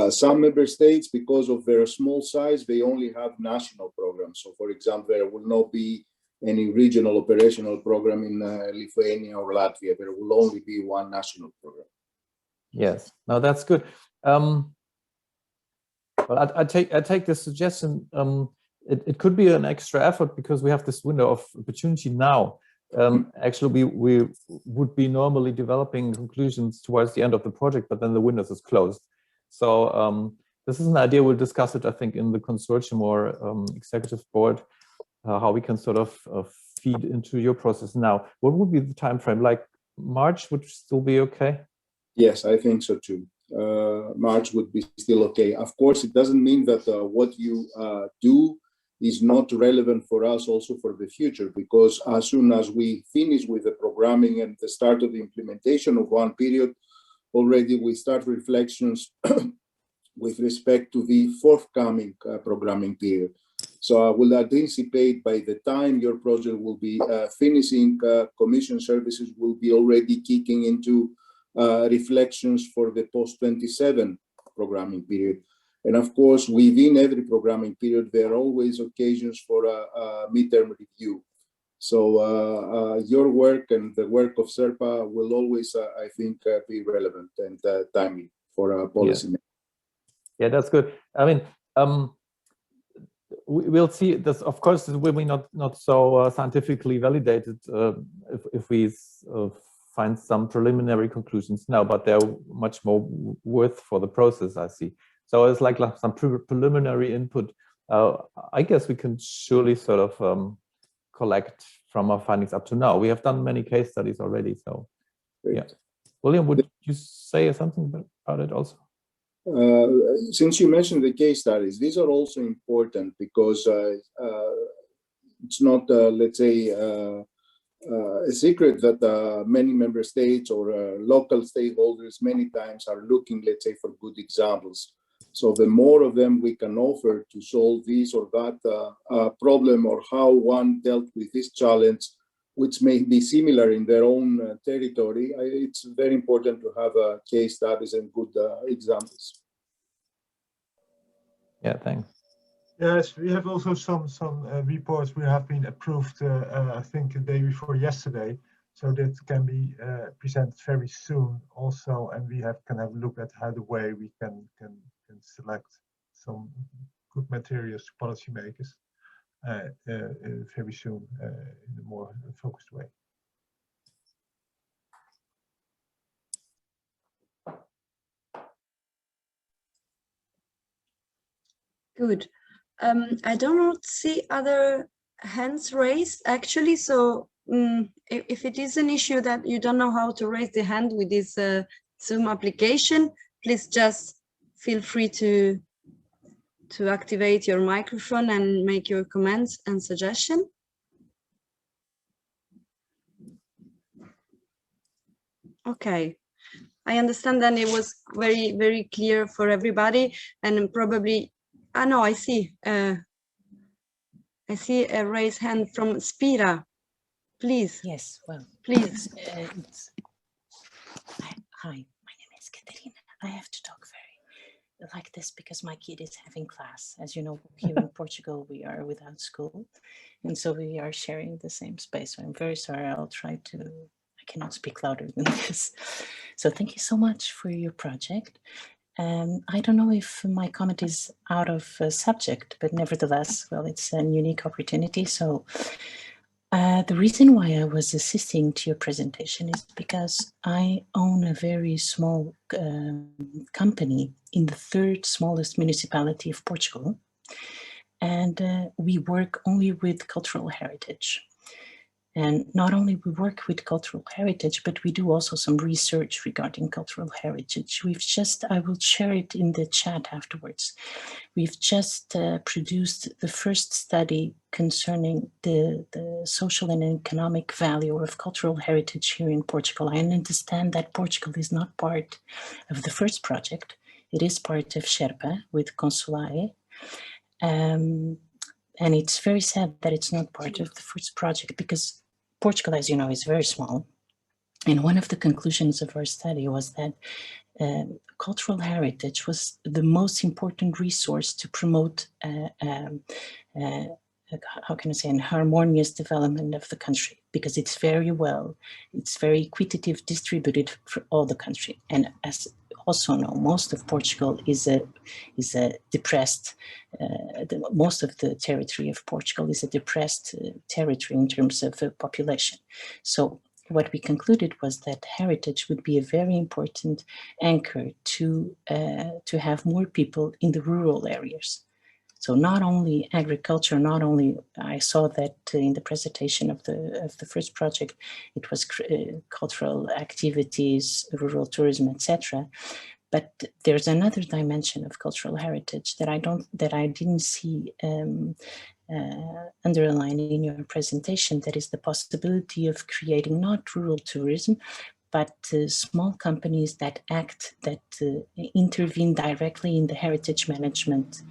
Some member states, because of their small size, they only have national programs. So, for example, there will not be any regional operational program in Lithuania or Latvia. There will only be one national program. Yes, no, that's good. Well, I take this suggestion. It could be an extra effort because we have this window of opportunity now. Actually, we would be normally developing conclusions towards the end of the project, but then the window is closed. So this is an idea. We'll discuss it, I think, in the consortium or executive board, how we can sort of feed into your process now. What would be the time frame? Like March would still be okay? Yes, I think so too. March would be still okay. Of course, it doesn't mean that what you do is not relevant for us also for the future, because as soon as we finish with the programming and the start of the implementation of one period, already we start reflections with respect to the forthcoming programming period. So I will anticipate by the time your project will be finishing, Commission services will be already kicking into reflections for the post-27 programming period. And of course, within every programming period, there are always occasions for a midterm review. So your work and the work of SHERPA will always, I think, be relevant and timely for policy. Yeah, that's good. I mean, we'll see this. Of course, it will be not so scientifically validated if we find some preliminary conclusions now, but they're much more worth for the process, I see. So it's like some preliminary input. I guess we can surely sort of collect from our findings up to now. We have done many case studies already, so yeah. William, would you say something about it also? Since you mentioned the case studies, these are also important because it's not, let's say, a secret that many member states or local stakeholders many times are looking, let's say, for good examples. So the more of them we can offer to solve this or that problem, or how one dealt with this challenge, which may be similar in their own territory, it's very important to have case studies and good examples. Yeah, thanks. Yes, we have also some reports we have been approved, I think the day before yesterday, so that can be presented very soon also, and we can have a look at how the way we can select some good materials to policymakers very soon in a more focused way. Good. I do not see other hands raised actually, so if it is an issue that you don't know how to raise the hand with this Zoom application, please just feel free to activate your microphone and make your comments and suggestion. Okay, I understand that it was very, very clear for everybody, and probably, no, I see a raised hand from Spira, please. Yes, well, please. Hi, my name is Katerina. I have to talk very like this because my kid is having class. As you know, here in Portugal, we are without school. And so we are sharing the same space. So I'm very sorry. I'll try to, I cannot speak louder than this. So thank you so much for your project. I don't know if my comment is out of subject, but nevertheless, well, it's a unique opportunity. So the reason why I was assisting to your presentation is because I own a very small company in the third smallest municipality of Portugal. And we work only with cultural heritage. And not only we work with cultural heritage, but we do also some research regarding cultural heritage. I will share it in the chat afterwards. We've just produced the first study concerning the social and economic value of cultural heritage here in Portugal. I understand that Portugal is not part of the first project. It is part of SHERPA with Consulae. And it's very sad that it's not part of the first project because Portugal, as you know, is very small. And one of the conclusions of our study was that cultural heritage was the most important resource to promote, how can I say, an harmonious development of the country, because it's very equitative distributed for all the country. And as also know, most of Portugal is a depressed, most of the territory of Portugal is a depressed territory in terms of population. So what we concluded was that heritage would be a very important anchor to have more people in the rural areas. So not only agriculture, not only, I saw that in the presentation of the first project, it was cultural activities, rural tourism, etc. But there's another dimension of cultural heritage that I didn't see underlined in your presentation. That is the possibility of creating not rural tourism, but small companies that intervene directly in the heritage management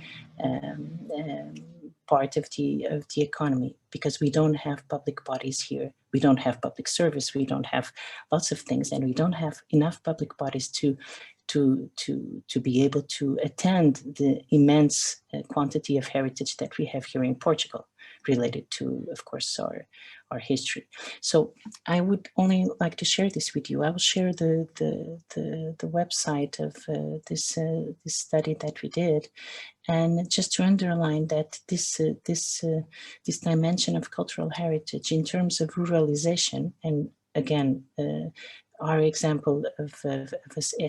part of the economy, because we don't have public bodies here. We don't have public service. We don't have lots of things, and we don't have enough public bodies to to be able to attend the immense quantity of heritage that we have here in Portugal, related to, of course, our history. So I would only like to share this with you. I will share the website of this study that we did, and just to underline that this dimension of cultural heritage in terms of ruralization, and again, our example of a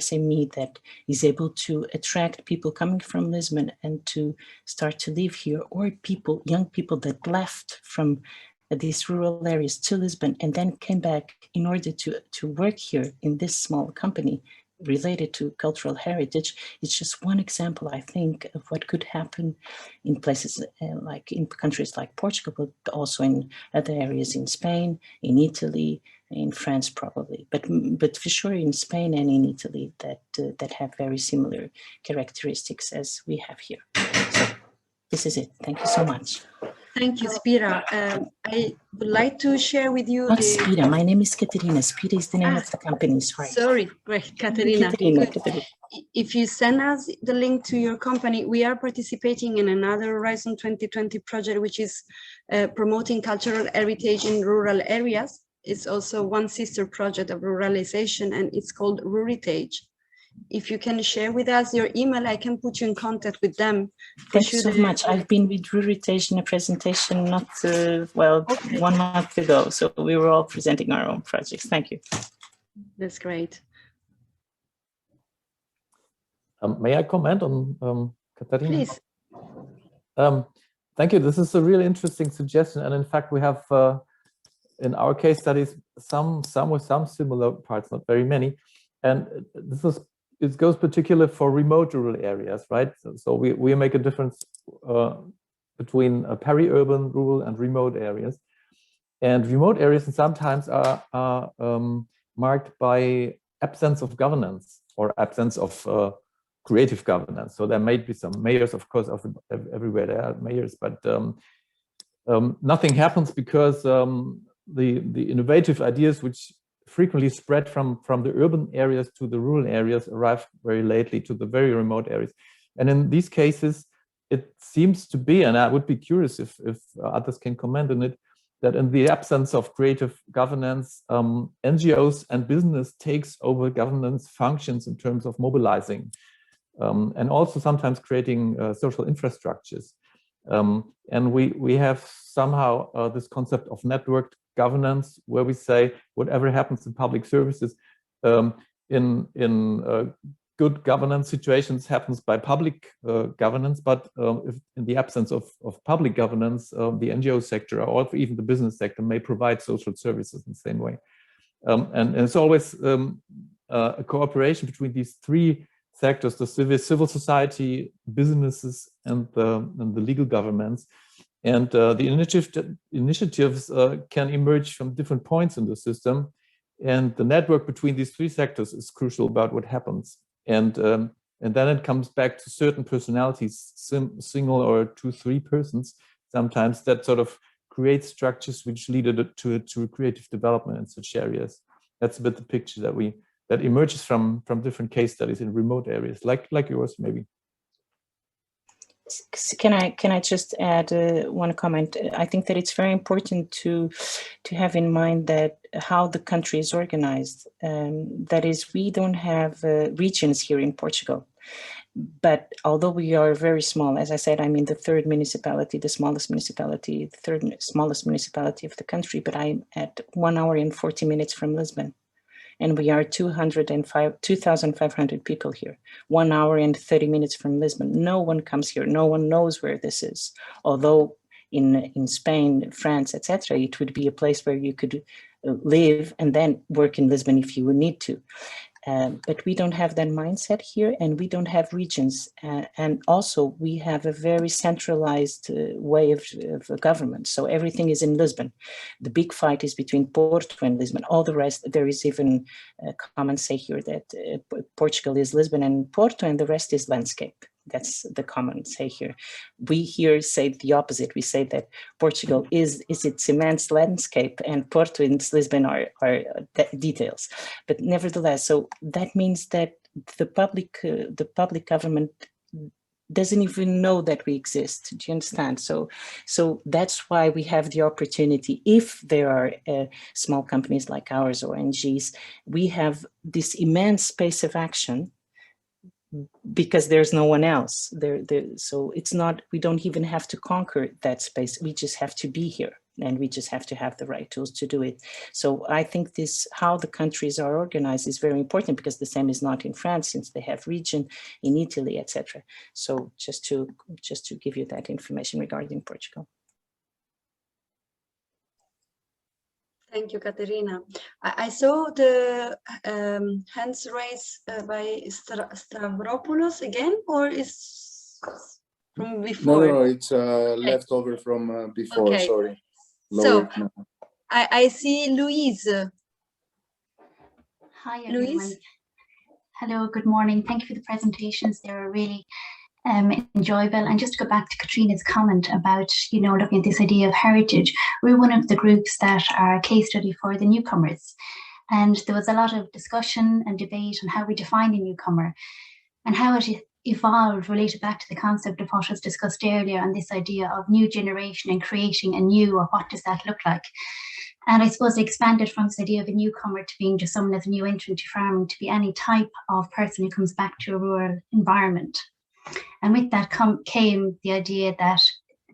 SME that is able to attract people coming from Lisbon and to start to live here, or people, young people that left from these rural areas to Lisbon and then came back in order to work here in this small company related to cultural heritage. It's just one example, I think, of what could happen in places like in countries like Portugal, but also in other areas in Spain, in Italy, in France probably, but for sure in Spain and in Italy that have very similar characteristics as we have here. So this is it. Thank you so much. Thank you, Spira. I would like to share with you. Not Spira, my name is Katerina. Spira is the name of the company, sorry. Sorry, great, Katerina. Katerina. If you send us the link to your company, we are participating in another Horizon 2020 project, which is promoting cultural heritage in rural areas. It's also one sister project of ruralization, and it's called RURALIZATION. If you can share with us your email, I can put you in contact with them. Thank you so much. I've been with RURALIZATION, a presentation not, 1 month ago. So we were all presenting our own projects. Thank you. That's great. May I comment on Katarina? Please. Thank you. This is a really interesting suggestion. And in fact, we have in our case studies, some with some similar parts, not very many. And it goes particularly for remote rural areas, right? So we make a difference between peri-urban, rural, and remote areas. And remote areas sometimes are marked by absence of governance or absence of creative governance. So there may be some mayors, of course, everywhere there are mayors, but nothing happens because the innovative ideas which frequently spread from the urban areas to the rural areas arrive very lately to the very remote areas. And in these cases, it seems to be, and I would be curious if others can comment on it, that in the absence of creative governance, NGOs and business takes over governance functions in terms of mobilizing and also sometimes creating social infrastructures. And we have somehow this concept of networked governance, where we say whatever happens in public services in good governance situations happens by public governance, but if in the absence of public governance, the NGO sector or even the business sector may provide social services in the same way. And it's always a cooperation between these three sectors: the civil society, businesses, and the legal governments. And the initiatives can emerge from different points in the system. And the network between these three sectors is crucial about what happens. And then it comes back to certain personalities, single or 2-3 persons, sometimes, that sort of create structures which lead to creative development in such areas. That's a bit the picture that emerges from different case studies in remote areas, like yours, maybe. Can I just add one comment? I think that it's very important to have in mind that how the country is organized. That is, we don't have regions here in Portugal. But although we are very small, as I said, I'm in the third municipality, the smallest municipality, the third smallest municipality of the country, but I'm at 1 hour and 40 minutes from Lisbon. And we are 2,500 people here, 1 hour and 30 minutes from Lisbon. No one comes here. No one knows where this is. Although in Spain, France, etc., it would be a place where you could live and then work in Lisbon if you would need to. But we don't have that mindset here, and we don't have regions. And also we have a very centralized way of government. So everything is in Lisbon. The big fight is between Porto and Lisbon. All the rest, there is even a common say here that Portugal is Lisbon and Porto, and the rest is landscape. That's the common say here. We here say the opposite. We say that Portugal is its immense landscape, and Porto and Lisbon are details. But nevertheless, so that means that the public government doesn't even know that we exist. Do you understand? So that's why we have the opportunity. If there are small companies like ours or NGs, we have this immense space of action because there's no one else there. So it's not, we don't even have to conquer that space. We just have to be here, and we just have to have the right tools to do it. So I think this, how the countries are organized, is very important, because the same is not in France, since they have region, in Italy, etc. So just to give you that information regarding Portugal. Thank you, Katerina. I saw the hands raised by Stavropoulos again, or is from before? No, it's left over from before, okay. Sorry. So I see Louise. Hi, everyone. Louise? Hello, good morning. Thank you for the presentations. They were really enjoyable. And just to go back to Katrina's comment about, you know, looking at this idea of heritage, we're one of the groups that are a case study for the newcomers. And there was a lot of discussion and debate on how we define a newcomer and how it evolved, related back to the concept of what was discussed earlier, on this idea of new generation and creating a new, or what does that look like? And I suppose they expanded from this idea of a newcomer to being just someone as a new entrant to farming, to be any type of person who comes back to a rural environment. And with that came the idea that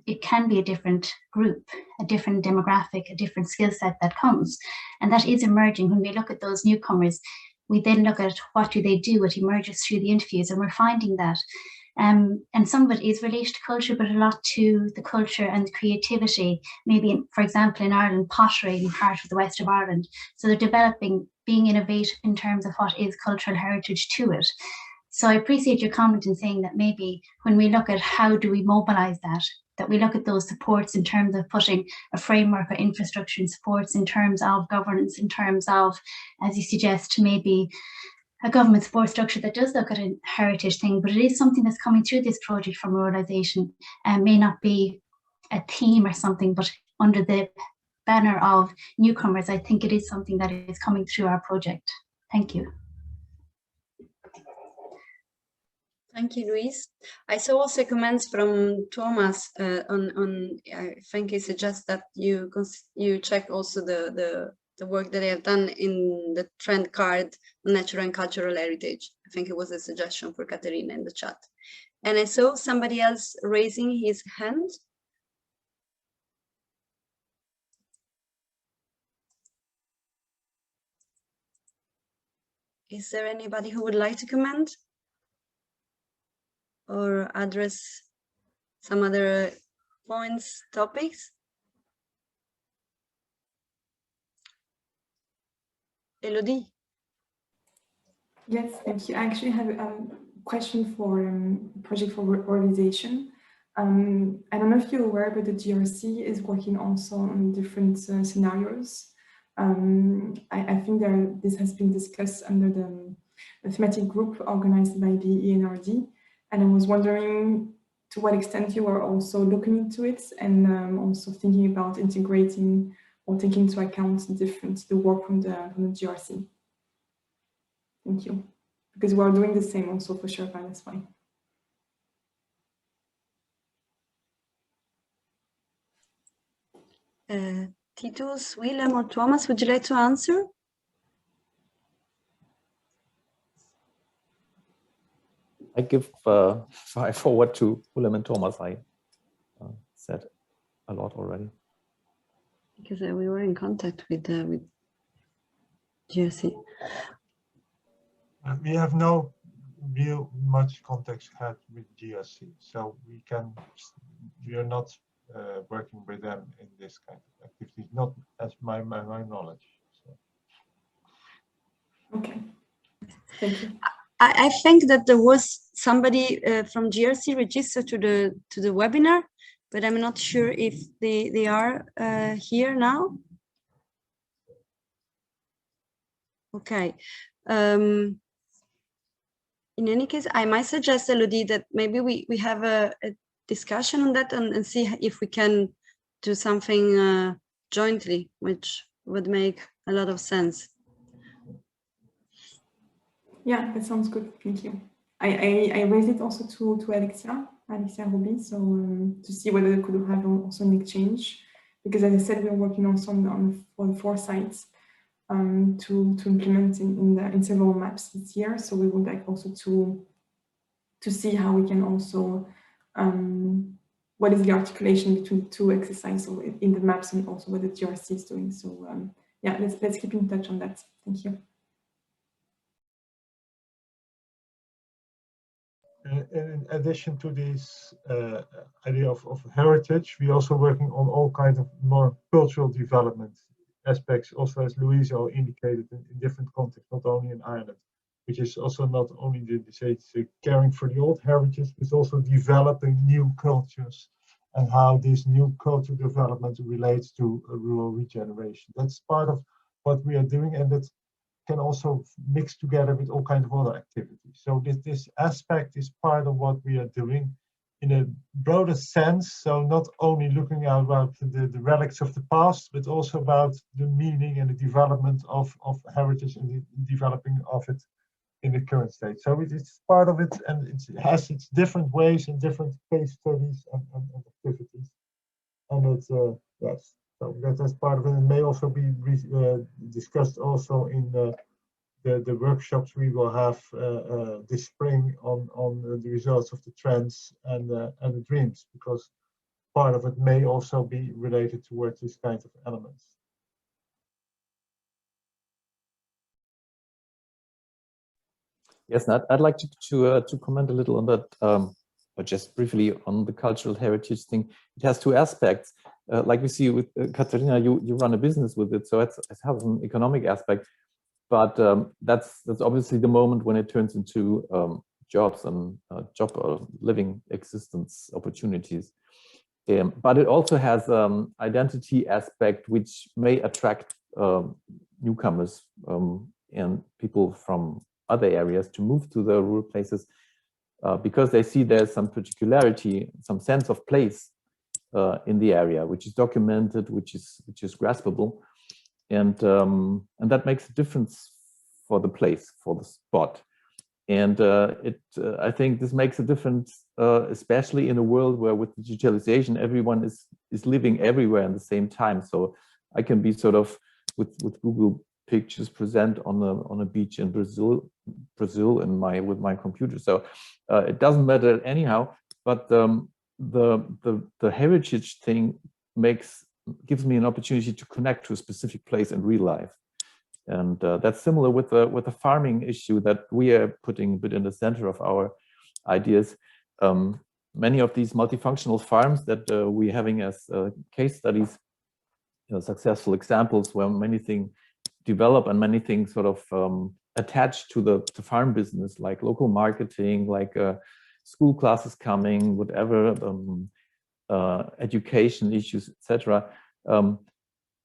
it can be a different group, a different demographic, a different skill set that comes. And that is emerging. When we look at those newcomers, we then look at what do they do, it emerges through the interviews, and we're finding that. And some of it is related to culture, but a lot to the culture and creativity. Maybe, for example, in Ireland, pottery in part of the west of Ireland. So they're developing, being innovative in terms of what is cultural heritage to it. So I appreciate your comment in saying that maybe when we look at how do we mobilize that we look at those supports in terms of putting a framework or infrastructure and supports in terms of governance, in terms of, as you suggest, maybe a government support structure that does look at a heritage thing, but it is something that's coming through this project from ruralization, and may not be a theme or something, but under the banner of newcomers, I think it is something that is coming through our project. Thank you. Thank you, Louise. I saw also comments from Thomas on I think he suggests that you check also the work that they have done in the trend card on natural and cultural heritage. I think it was a suggestion for Katerina in the chat. And I saw somebody else raising his hand. Is there anybody who would like to comment or address some other points, topics? Elodie. Yes, thank you. I actually have a question for project for ruralization. I don't know if you're aware, but the GRC is working also on different scenarios. I think this has been discussed under the thematic group organized by the ENRD. And I was wondering to what extent you are also looking into it, and also thinking about integrating or taking into account the work from the GRC. Thank you. Because we are doing the same also for SHERPA, that's why. Titus, Willem, or Thomas, would you like to answer? I forward to Willem and Thomas. I said a lot already. Because we were in contact with GRC. We have no real much context had with GRC, so we are not working with them in this kind of activity, not as my knowledge. So. Okay, thank you. I think that there was somebody from GRC registered to the webinar, but I'm not sure if they are here now. Okay. In any case, I might suggest, Elodie, that maybe we have a discussion on that and see if we can do something jointly, which would make a lot of sense. Yeah, that sounds good. Thank you. I raised it also to Alexia Ruby, so to see whether they could have also an exchange, because as I said, we're working also on 4 sites to implement in several maps this year. So we would like also to see how we can also what is the articulation between 2 exercises in the maps and also what the GRC is doing. So yeah, let's keep in touch on that. Thank you. In addition to this idea of heritage, we're also working on all kinds of more cultural development aspects, also as Louisa indicated in different contexts, not only in Ireland, which is also not only the caring for the old heritage, but also developing new cultures and how this new cultural development relates to rural regeneration. That's part of what we are doing, and that can also mix together with all kinds of other activities. So this aspect is part of what we are doing in a broader sense. So not only looking at about the relics of the past, but also about the meaning and the development of heritage and the developing of it in the current state. So it's part of it, and it has its different ways and different case studies and activities. And it's, yes. So that's part of it. It may also be discussed also in the workshops we will have this spring on the results of the trends and the dreams, because part of it may also be related towards these kinds of elements. Yes, I'd like to comment a little on that, but just briefly on the cultural heritage thing. It has 2 aspects. Like we see with Katharina, you run a business with it, so it has an economic aspect. But that's obviously the moment when it turns into jobs and job or living existence opportunities. But it also has identity aspect, which may attract newcomers and people from other areas to move to the rural places because they see there's some particularity, some sense of place in the area, which is documented, which is graspable. And that makes a difference for the place, for the spot. And I think this makes a difference, especially in a world where with digitalization, everyone is living everywhere at the same time. So I can be sort of with Google Pictures present on a beach in Brazil with my computer. So it doesn't matter anyhow. But the heritage thing gives me an opportunity to connect to a specific place in real life. And that's similar with the farming issue that we are putting a bit in the center of our ideas. Many of these multifunctional farms that we're having as case studies, successful examples where many things develop and many things sort of attach to the farm business, like local marketing, like school classes coming, whatever, education issues, etc.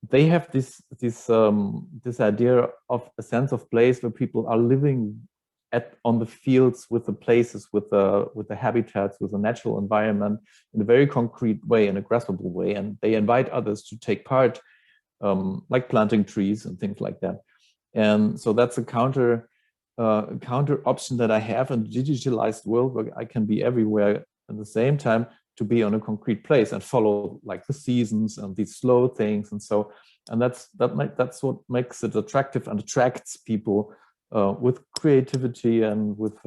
They have this idea of a sense of place where people are living on the fields with the places, with the habitats, with the natural environment in a very concrete way, in a graspable way, and they invite others to take part, like planting trees and things like that. And so that's a counter option that I have in a digitalized world where I can be everywhere at the same time, to be on a concrete place and follow like the seasons and these slow things. And so, and that's what makes it attractive and attracts people with creativity and with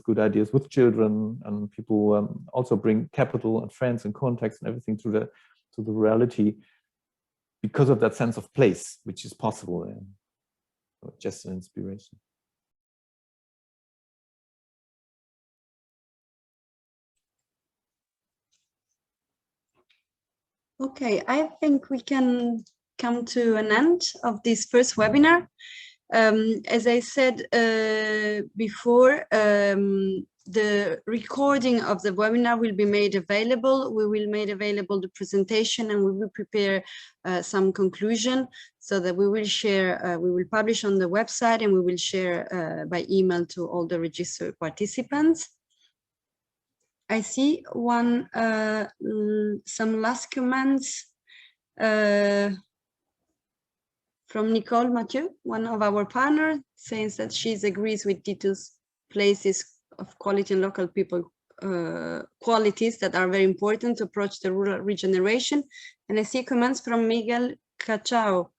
good ideas, with children, and people also bring capital and friends and contacts and everything to the reality because of that sense of place, which is possible, and just an inspiration. Okay, I think we can come to an end of this first webinar. As I said before, the recording of the webinar will be made available. We will make available the presentation, and we will prepare some conclusion so that we will share, we will publish on the website, and we will share by email to all the registered participants. I see some last comments from Nicole Mathieu, one of our partners, saying that she agrees with Tito's places of quality and local people qualities that are very important to approach the rural regeneration. And I see comments from Miguel Cachao.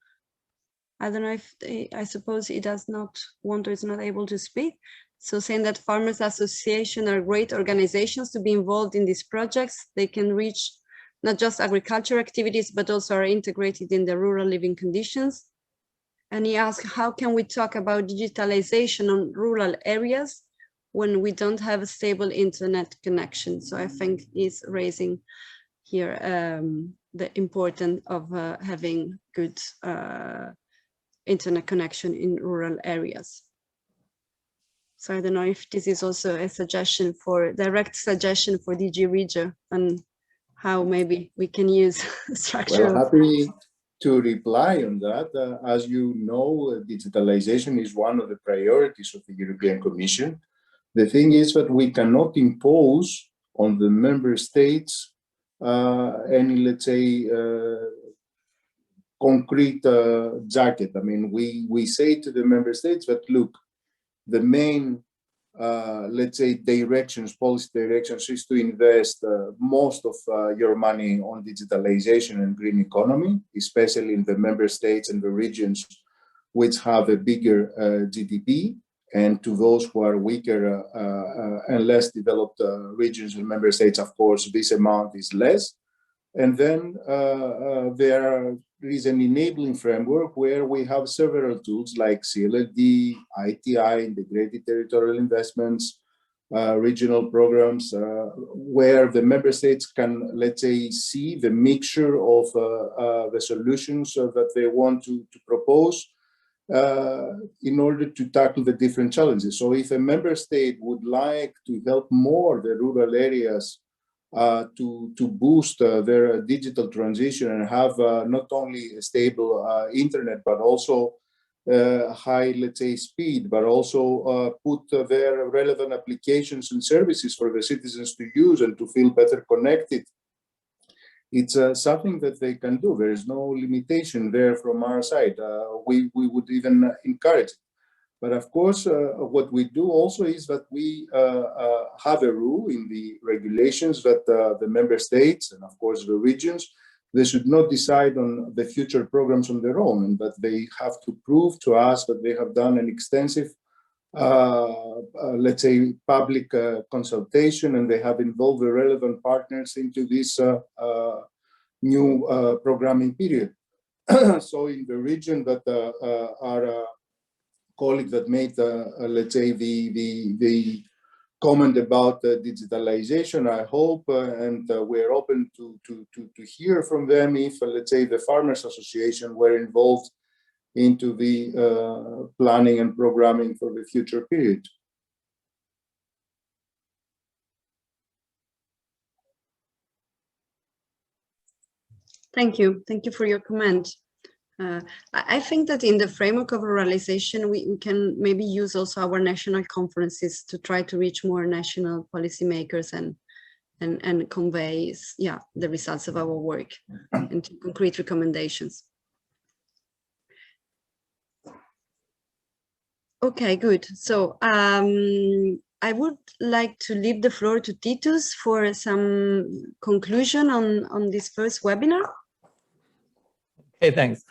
I don't know if I suppose he does not want or is not able to speak. So saying that farmers association are great organizations to be involved in these projects. They can reach not just agriculture activities, but also are integrated in the rural living conditions. And he asked, how can we talk about digitalization on rural areas when we don't have a stable internet connection? So I think he's raising here the importance of having good internet connection in rural areas. So I don't know if this is also a suggestion for direct suggestion for DG Regio and how maybe we can use structural. Well, happy to reply on that. As you know, digitalization is one of the priorities of the European Commission. The thing is that we cannot impose on the member states any, let's say, concrete jacket. I mean, we say to the member states that, look, the main, let's say, directions, policy directions is to invest most of your money on digitalization and green economy, especially in the member states and the regions which have a bigger GDP, and to those who are weaker and less developed regions and member states, of course, this amount is less. And then there is an enabling framework where we have several tools like CLLD, ITI, integrated territorial investments, regional programs, where the member states can, let's say, see the mixture of the solutions that they want to propose in order to tackle the different challenges. So if a member state would like to help more the rural areas to boost their digital transition and have not only a stable internet, but also high, let's say, speed, but also put their relevant applications and services for the citizens to use and to feel better connected, it's something that they can do. There is no limitation there from our side. We would even encourage it. But of course, what we do also is that we have a rule in the regulations that the member states and of course the regions, they should not decide on the future programs on their own, and that they have to prove to us that they have done an extensive, let's say, public consultation, and they have involved the relevant partners into this new programming period. So in the region that our colleague that made, let's say, the comment about digitalization, I hope, and we're open to hear from them if, let's say, the Farmers Association were involved into the planning and programming for the future period. Thank you. Thank you for your comment. I think that in the framework of ruralization, we can maybe use also our national conferences to try to reach more national policymakers and convey, yeah, the results of our work into concrete recommendations. Okay, good. So I would like to leave the floor to Titus for some conclusion on this first webinar. Okay, thanks.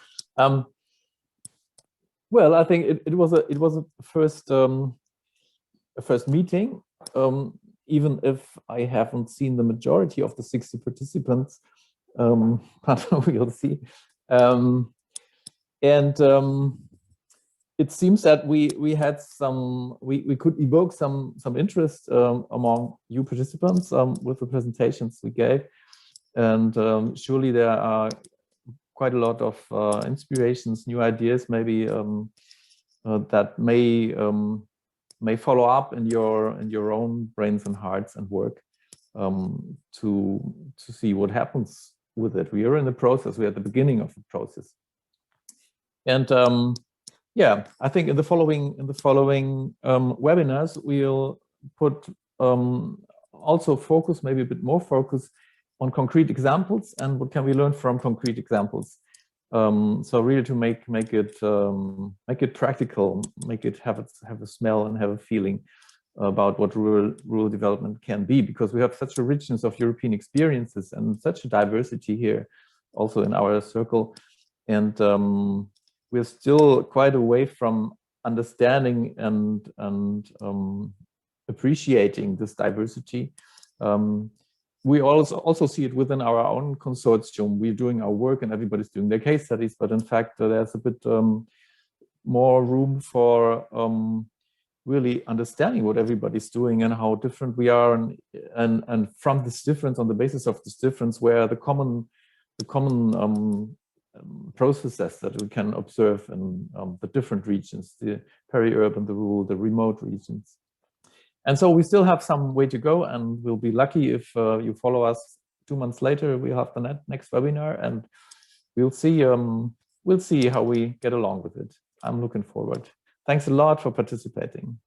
Well, I think it was a first meeting, even if I haven't seen the majority of the 60 participants, but we'll see. It seems that we had we could evoke some interest among you participants with the presentations we gave, and surely there are quite a lot of inspirations, new ideas, maybe that may follow up in your own brains and hearts and work to see what happens with it. We are in the process. We are at the beginning of the process, and yeah, I think in the following webinars we'll put also focus, maybe a bit more focus, on concrete examples and what can we learn from concrete examples. So really to make it practical, make it have a smell and have a feeling about what rural development can be, because we have such a richness of European experiences and such a diversity here also in our circle. And we're still quite away from understanding and appreciating this diversity. We also see it within our own consortium. We're doing our work and everybody's doing their case studies, but in fact, there's a bit more room for really understanding what everybody's doing and how different we are, and from this difference, on the basis of this difference, where the common processes that we can observe in the different regions, the peri-urban, the rural, the remote regions. And so we still have some way to go, and we'll be lucky if you follow us 2 months later. We'll have the next webinar, and we'll see how we get along with it. I'm looking forward. Thanks a lot for participating.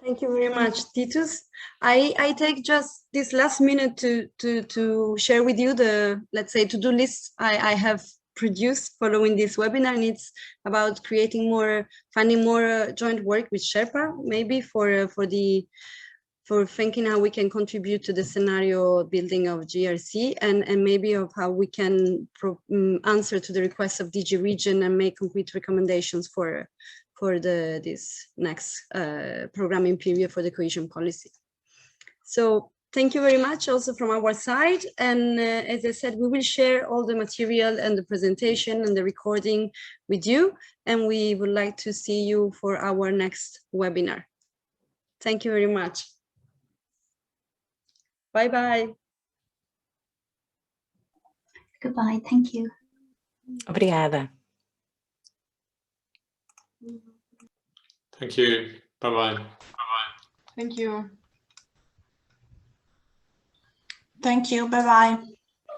Thank you very much, Titus. I take just this last minute to share with you the, let's say, to-do list I have produced following this webinar, and it's about finding more joint work with SHERPA, maybe for thinking how we can contribute to the scenario building of GRC, and maybe of how we can answer to the requests of DG Region and make concrete recommendations for this next programming period for the cohesion policy. So thank you very much also from our side. And as I said, we will share all the material and the presentation and the recording with you. And we would like to see you for our next webinar. Thank you very much. Bye-bye. Goodbye. Thank you. Obrigada. Thank you. Bye-bye. Thank you. Thank you. Bye-bye.